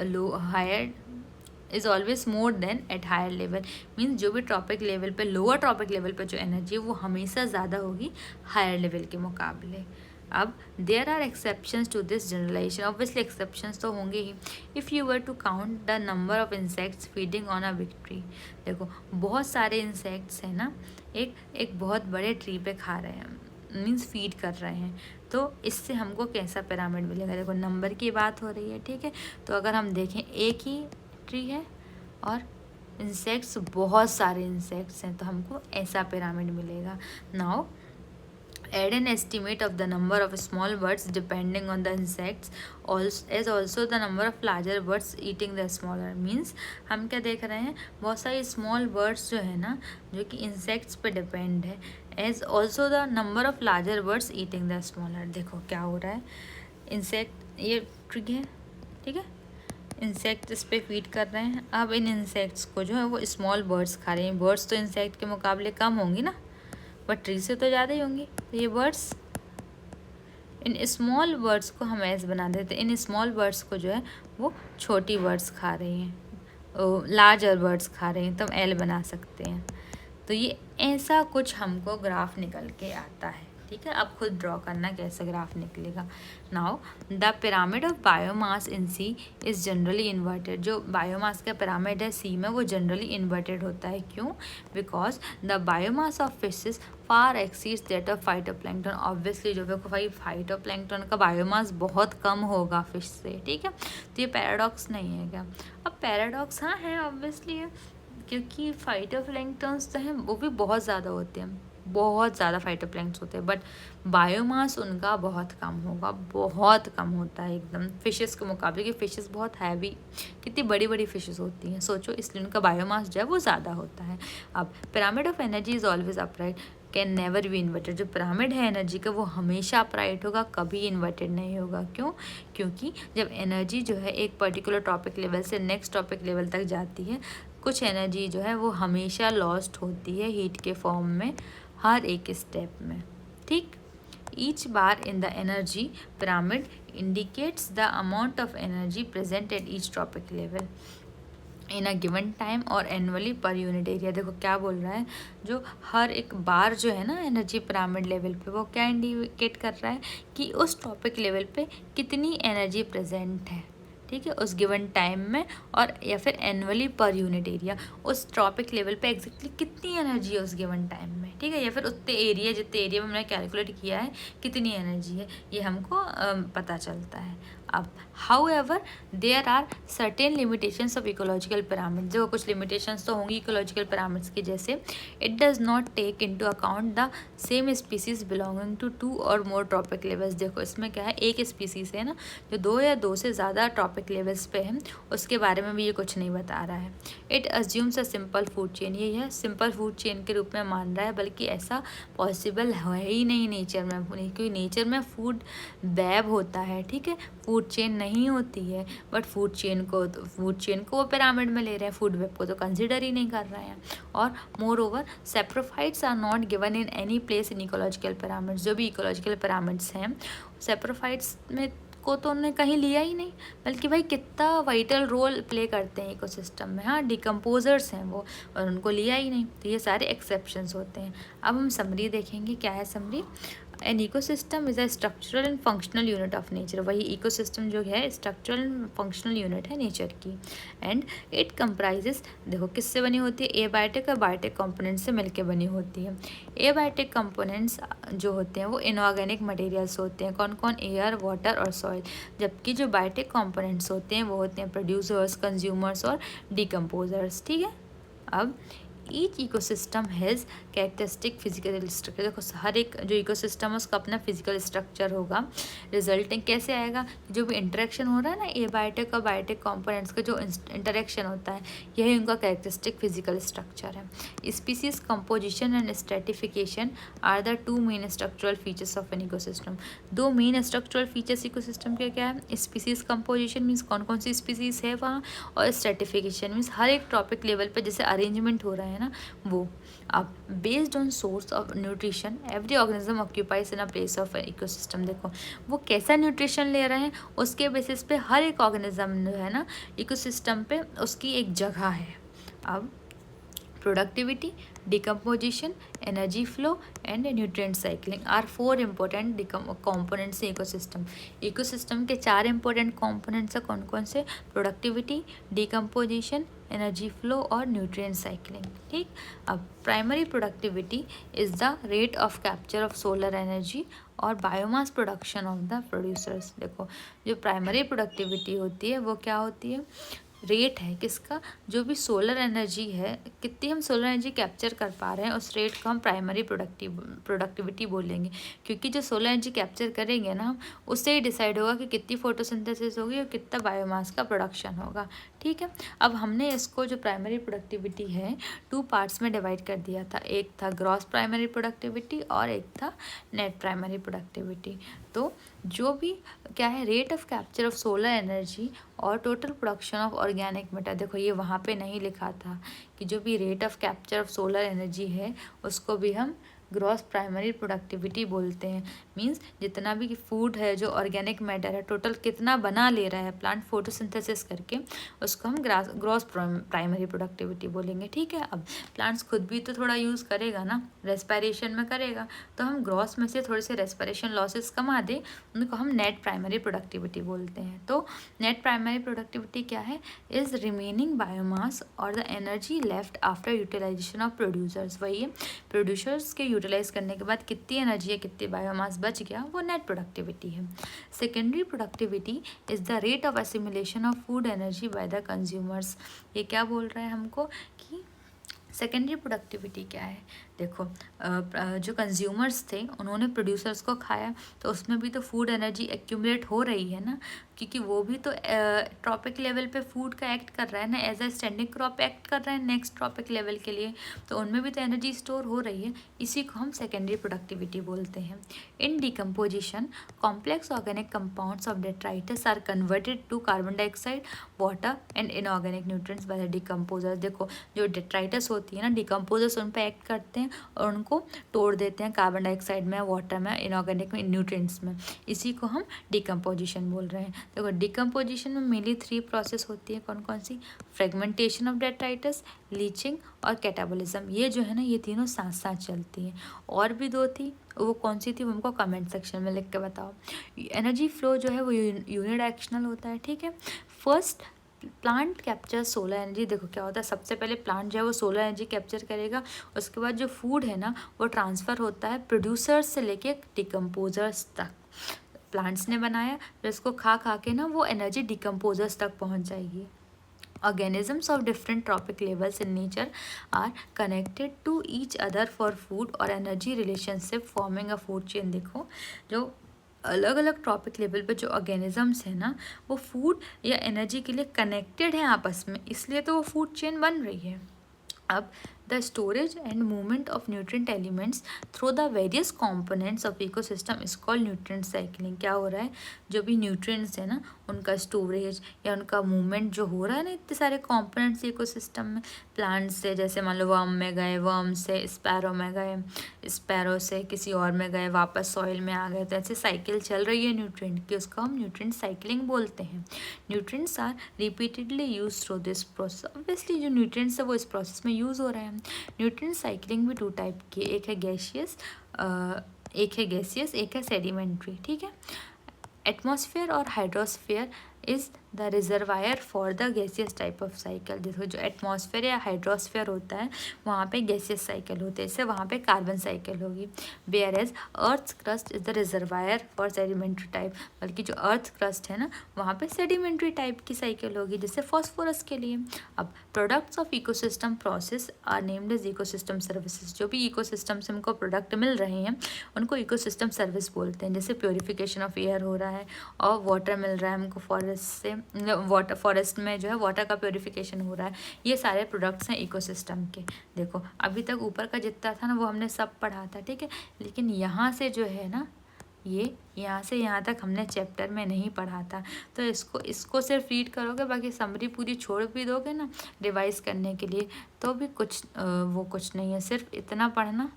always more than at higher level. Means जो भी ट्रॉपिक लेवल पे, लोअर ट्रॉपिक लेवल पे जो एनर्जी है वो हमेशा ज़्यादा होगी हायर लेवल के मुकाबले. अब there are exceptions to this generalisation. Obviously exceptions तो होंगे ही. If you were to count the number of insects feeding on a big tree. देखो बहुत सारे इंसेक्ट्स हैं ना, एक बहुत बड़े ट्री पे खा रहे हैं, मीन्स फीड कर रहे हैं, तो इससे हमको कैसा पिरामिड मिलेगा. देखो नंबर की बात हो रही है. ठीक है, तो अगर हम देखें एक ही ट्री है और बहुत सारे इंसेक्ट्स हैं, तो हमको ऐसा पिरामिड मिलेगा. Now add an estimate of the number of small birds depending on the insects as also the number of larger birds eating the smaller. Means हम क्या देख रहे हैं, बहुत सारी स्मॉल बर्ड्स जो है ना जो कि इंसेक्ट्स पे डिपेंड है, as also the number of larger birds eating the smaller. देखो क्या हो रहा है, इंसेक्ट ये ट्रिक है, ठीक है, इंसेक्ट इस पर फीड कर रहे हैं. अब इन इंसेक्ट्स को जो है वो स्मॉल बर्ड्स खा रहे हैं. बर्ड्स तो इंसेक्ट के मुकाबले कम होंगी ना, बट ट्री से तो ज़्यादा ही होंगी. तो ये बर्ड्स, इन स्मॉल बर्ड्स को हम ऐसे बना देते हैं, इन स्मॉल बर्ड्स को जो है वो छोटी बर्ड्स खा रही हैं, लार्जर बर्ड्स खा रही हैं, तो हम एल बना सकते हैं. तो ये ऐसा कुछ हमको ग्राफ निकल के आता है. ठीक है, आप खुद ड्रॉ करना कैसे ग्राफ निकलेगा. Now the pyramid of biomass in sea is generally inverted. जो बायोमास का पिरामिड है सी में वो जनरली इन्वर्टेड होता है. क्यों? Because the biomass of fishes far exceeds that of phytoplankton. Obviously जो है भाई फाइटोप्लैंक्टन का बायोमास बहुत कम होगा फिश से. ठीक है, तो ये पैराडॉक्स नहीं है क्या? अब पैराडॉक्स हाँ है, ऑब्वियसली है, क्योंकि फाइटोप्लैंक्टन्स जो हैं वो भी बहुत ज़्यादा होते हैं, बहुत ज़्यादा फाइटोप्लैंक्टन्स होते हैं, बट बायोमास उनका बहुत कम होगा, बहुत कम होता है एकदम फिशेस के मुकाबले. कि फिशेस बहुत हैवी, कितनी बड़ी बड़ी फिशेस होती हैं सोचो, इसलिए उनका बायोमास जो है वो ज़्यादा होता है. अब pyramid of energy is always upright, can never be inverted. जो पिरामिड है एनर्जी का वो हमेशा अपराइट होगा, कभी इन्वर्टेड नहीं होगा. क्यों? क्योंकि जब एनर्जी जो है एक पर्टिकुलर टॉपिक लेवल से नेक्स्ट टॉपिक लेवल तक जाती है, कुछ एनर्जी जो है वो हमेशा लॉस्ट होती है हीट के फॉर्म में हर एक स्टेप में. ठीक, each bar in the energy pyramid indicates the amount of energy present at each topic level in a given time और एनुअली पर यूनिट एरिया. देखो क्या बोल रहा है, जो हर एक बार जो है ना एनर्जी पिरामिड लेवल पे वो क्या इंडिकेट कर रहा है कि उस टॉपिक लेवल पे कितनी एनर्जी प्रेजेंट है. ठीक है, उस गिवन टाइम में, और या फिर एनुअली पर यूनिट एरिया, उस टॉपिक लेवल पे एग्जैक्टली कितनी एनर्जी है उस गिवन टाइम में. ठीक है, या फिर उतने एरिया जितने एरिया में हमने कैलकुलेट किया है कितनी एनर्जी है, ये हमको पता चलता है. अब however there are certain limitations of ecological pyramid. जो कुछ लिमिटेशंस तो होंगी इकोलॉजिकल पिरामिड्स की, जैसे it does not take into account the same species belonging to 2 or more topic levels. देखो इसमें क्या है, एक स्पीसीज है ना जो 2 या 2 से ज़्यादा टॉपिक लेवल्स पे है, उसके बारे में भी ये कुछ नहीं बता रहा है. It assumes a simple food chain. ये है सिंपल फूड चेन के रूप में मान रहा है, बल्कि ऐसा पॉसिबल है ही नहीं नेचर में, क्योंकि नेचर में फूड वेब होता है. ठीक है, फूड चेन नहीं होती है, बट फूड चेन को वो पिरामिड में ले रहे हैं, फूड वेब को तो कंसिडर ही नहीं कर रहे हैं. और moreover saprophytes are not given in any place in ecological pyramids. जो भी इकोलॉजिकल पिरामिड्स हैं सेप्रोफाइट्स में को तो उन्होंने कहीं लिया ही नहीं, बल्कि भाई कितना वाइटल रोल प्ले करते हैं इकोसिस्टम में. हाँ, डिकम्पोजर्स हैं वो, और उनको लिया ही नहीं. तो ये सारे एक्सेप्शंस होते हैं. अब हम समरी देखेंगे. क्या है summary? An ecosystem is a structural and functional unit of nature. वही इकोसिस्टम जो है स्ट्रक्चरल एंड फंक्शनल यूनिट है नेचर की. एंड इट कंप्राइजेस, देखो किससे बनी होती है, एबायोटिक और बायोटिक कंपोनेंट्स से मिलकर बनी होती है. एबायोटिक कंपोनेंट्स जो होते हैं वो इनऑर्गेनिक मटेरियल्स होते हैं. कौन कौन? एयर, वाटर और सॉइल. जबकि जो बायोटिक कंपोनेंट्स होते हैं वो होते हैं प्रोड्यूसर्स, कंज्यूमर्स और डिकम्पोजर्स. ठीक है, अब each ecosystem has characteristic physical structure. देखो हर एक जो इकोसिस्टम है उसका अपना फिजिकल स्ट्रक्चर होगा. रिजल्टिंग कैसे आएगा? जो भी इंटरेक्शन हो रहा है ना एबायोटिक और बायोटिक कंपोनेंट्स का जो इंटरेक्शन होता है, यही उनका कैरेक्टरिस्टिक फिजिकल स्ट्रक्चर है. Species composition and stratification are the 2 main structural features of an ecosystem. 2 main structural features ecosystem के क्या है? स्पीसीज कंपोजिशन मीन्स कौन कौन सी स्पीसीज है वहाँ, और स्ट्रेटिफिकेशन मीन्स हर एक टॉपिक लेवल पर जैसे अरेंजमेंट हो रहा है ना वो. अब based on source of nutrition every organism occupies in a place of ecosystem. देखो वो कैसा न्यूट्रिशन ले रहे हैं उसके बेसिस पे हर एक ऑर्गेनिज्म जो है ना इकोसिस्टम पे उसकी एक जगह है. अब productivity, decomposition, energy flow and nutrient cycling are 4 important components है इकोसिस्टम. इकोसिस्टम के 4 इंपॉर्टेंट कॉम्पोनेंट्स है कौन कौन से? प्रोडक्टिविटी, डिकम्पोजिशन, एनर्जी फ्लो और न्यूट्रिएंट साइक्लिंग. ठीक, अब primary productivity is the rate of capture of solar energy और biomass production of the producers. देखो जो प्राइमरी प्रोडक्टिविटी होती है वो क्या होती है? रेट है किसका, जो भी सोलर एनर्जी है, कितनी हम सोलर एनर्जी कैप्चर कर पा रहे हैं, उस रेट को हम प्राइमरी प्रोडक्टिविटी बोलेंगे। क्योंकि जो सोलर एनर्जी कैप्चर करेंगे ना हम, उससे ही डिसाइड होगा कि कितनी फोटोसिंथेसिस होगी और कितना बायोमास का प्रोडक्शन होगा। ठीक है, अब हमने इसको जो प्राइमरी प्रोडक्टिविटी है 2 पार्ट्स में डिवाइड कर दिया था। एक था ग्रॉस प्राइमरी प्रोडक्टिविटी और एक था नेट प्राइमरी प्रोडक्टिविटी। तो जो भी क्या है, rate of capture of solar energy और total production of organic matter, देखो ये वहाँ पे नहीं लिखा था कि जो भी rate of capture of solar energy है उसको भी हम ग्रॉस प्राइमरी प्रोडक्टिविटी बोलते हैं। मींस जितना भी फूड है, जो ऑर्गेनिक मैटर है, टोटल कितना बना ले रहा है प्लांट फोटोसिंथेसिस करके, उसको हम ग्रॉस प्राइमरी प्रोडक्टिविटी बोलेंगे। ठीक है, अब प्लांट्स खुद भी तो थोड़ा यूज़ करेगा ना, रेस्पिरेशन में करेगा, तो हम ग्रॉस में से थोड़े से रेस्पिरेशन लॉसेस कमा दें, उनको हम नेट प्राइमरी प्रोडक्टिविटी बोलते हैं। तो नेट प्राइमरी प्रोडक्टिविटी क्या है, इज रिमेनिंग बायोमास और the energy left after utilization of producers. वही है, प्रोड्यूसर्स के यूटिलाइज करने के बाद कितनी एनर्जी है, कितनी बायोमास बच गया, वो नेट प्रोडक्टिविटी है। Secondary productivity is the rate of assimilation of food energy by the consumers. ये क्या बोल रहा है हमको कि सेकेंडरी प्रोडक्टिविटी क्या है। देखो जो कंज्यूमर्स थे उन्होंने प्रोड्यूसर्स को खाया, तो उसमें भी तो फूड एनर्जी एक्यूमुलेट हो रही है ना, क्योंकि वो भी तो ट्रॉपिक लेवल पे फूड का एक्ट कर रहा है ना, as a standing crop act कर रहा है नेक्स्ट ट्रॉपिक लेवल के लिए, तो उनमें भी तो एनर्जी स्टोर हो रही है। इसी को हम सेकेंडरी प्रोडक्टिविटी बोलते हैं। In decomposition complex organic compounds of detritus are converted to carbon dioxide, water and inorganic nutrients by the decomposers. देखो जो डेट्राइटस होती है ना, डिकम्पोजर्स उन पर एक्ट करते हैं और उनको तोड़ देते हैं कार्बन डाइऑक्साइड में, वाटर में, इनऑर्गेनिक में, न्यूट्रिएंट्स में। इसी को हम डिकम्पोजिशन बोल रहे हैं। देखो डिकम्पोजिशन में मेनली 3 प्रोसेस होती है। कौन कौन सी, फ्रेगमेंटेशन ऑफ डेट्राइटस, लीचिंग और कैटाबोलिज्म। ये जो है ना, ये तीनों साथ साथ चलती हैं। और भी 2 थी, वो कौन सी थी वो हमको कमेंट सेक्शन में लिख के बताओ। एनर्जी फ्लो जो है वो यूनिडायरेक्शनल होता है। ठीक है, first plant capture solar energy. देखो क्या होता है, सबसे पहले प्लांट जो है वो सोलर एनर्जी कैप्चर करेगा, उसके बाद जो फूड है ना वो ट्रांसफ़र होता है प्रोड्यूसर्स से लेके डिकम्पोजर्स तक। प्लांट्स ने बनाया, फिर उसको खा खा के ना वो एनर्जी डिकम्पोजर्स तक पहुंच जाएगी। Organisms of different tropic levels in nature are connected to each other for food or energy relationship forming a food chain। देखो जो अलग अलग ट्रॉपिक लेवल पे जो ऑर्गेनिजम्स हैं ना, वो फूड या एनर्जी के लिए कनेक्टेड हैं आपस में, इसलिए तो वो फूड चेन बन रही है। अब the storage and movement of nutrient elements through the various components of ecosystem is called nutrient cycling. क्या हो रहा है, जो भी न्यूट्रिएंट्स है ना उनका स्टोरेज या उनका मूवमेंट जो हो रहा है ना इतने सारे कंपोनेंट्स इकोसिस्टम में, प्लांट्स से, जैसे मान लो वर्म में गए, वर्म से स्पैरो में गए, स्पैरो से किसी और में गए, वापस सॉइल में आ गए, तो ऐसे साइकिल चल रही है न्यूट्रिएंट की, उसको हम न्यूट्रिएंट साइकिलिंग बोलते हैं। Nutrients are repeatedly use through this process. Obviously जो न्यूट्रिएंट्स है वो इस प्रोसेस में यूज़ हो रहे हैं। न्यूट्रिएंट साइकिलिंग भी 2 टाइप की है, एक है गैसियस, एक है सेडिमेंट्री। ठीक है, एटमॉस्फेयर और hydrosphere is the reservoir for the gaseous type of cycle. देखो जो एटमॉस्फेयर या हाइड्रोस्फेयर होता है वहाँ पे गैसियस साइकिल होते हैं, इससे वहाँ पे कार्बन साइकिल होगी। Whereas earth crust is the reservoir for sedimentary type, बल्कि जो अर्थ क्रस्ट है ना वहाँ पे सेडिमेंट्री टाइप की साइकिल होगी, जैसे फॉस्फोरस के लिए। अब products of ecosystem process are named as ecosystem services. जो भी इकोसिस्टम से हमको प्रोडक्ट मिल रहे हैं उनको इकोसिस्टम सर्विस बोलते हैं। जैसे प्योरीफिकेशन ऑफ एयर हो रहा है और वाटर मिल रहा है हमको फॉरेस्ट से, वाटर फॉरेस्ट में जो है वाटर का प्योरीफिकेशन हो रहा है, ये सारे प्रोडक्ट्स हैं इकोसिस्टम के। देखो अभी तक ऊपर का जितना था ना वो हमने सब पढ़ा था, ठीक है, लेकिन यहाँ से जो है ना, ये यहाँ से यहाँ तक हमने चैप्टर में नहीं पढ़ा था, तो इसको सिर्फ रीड करोगे, बाकी समरी पूरी छोड़ भी दोगे ना रिवाइज करने के लिए, तो भी कुछ वो कुछ नहीं है। सिर्फ इतना पढ़ना,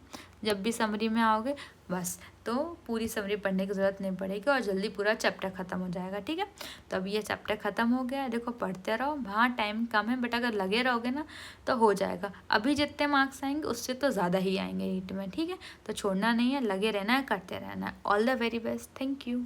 जब भी समरी में आओगे बस, तो पूरी समरी पढ़ने की ज़रूरत नहीं पड़ेगी और जल्दी पूरा चैप्टर ख़त्म हो जाएगा। ठीक है, तो अभी ये चैप्टर ख़त्म हो गया है। देखो पढ़ते रहो, हाँ टाइम कम है बट अगर लगे रहोगे ना तो हो जाएगा। अभी जितने मार्क्स आएंगे उससे तो ज़्यादा ही आएंगे नीट में। ठीक है, तो छोड़ना नहीं है, लगे रहना है, करते रहना है। All the very best, thank you.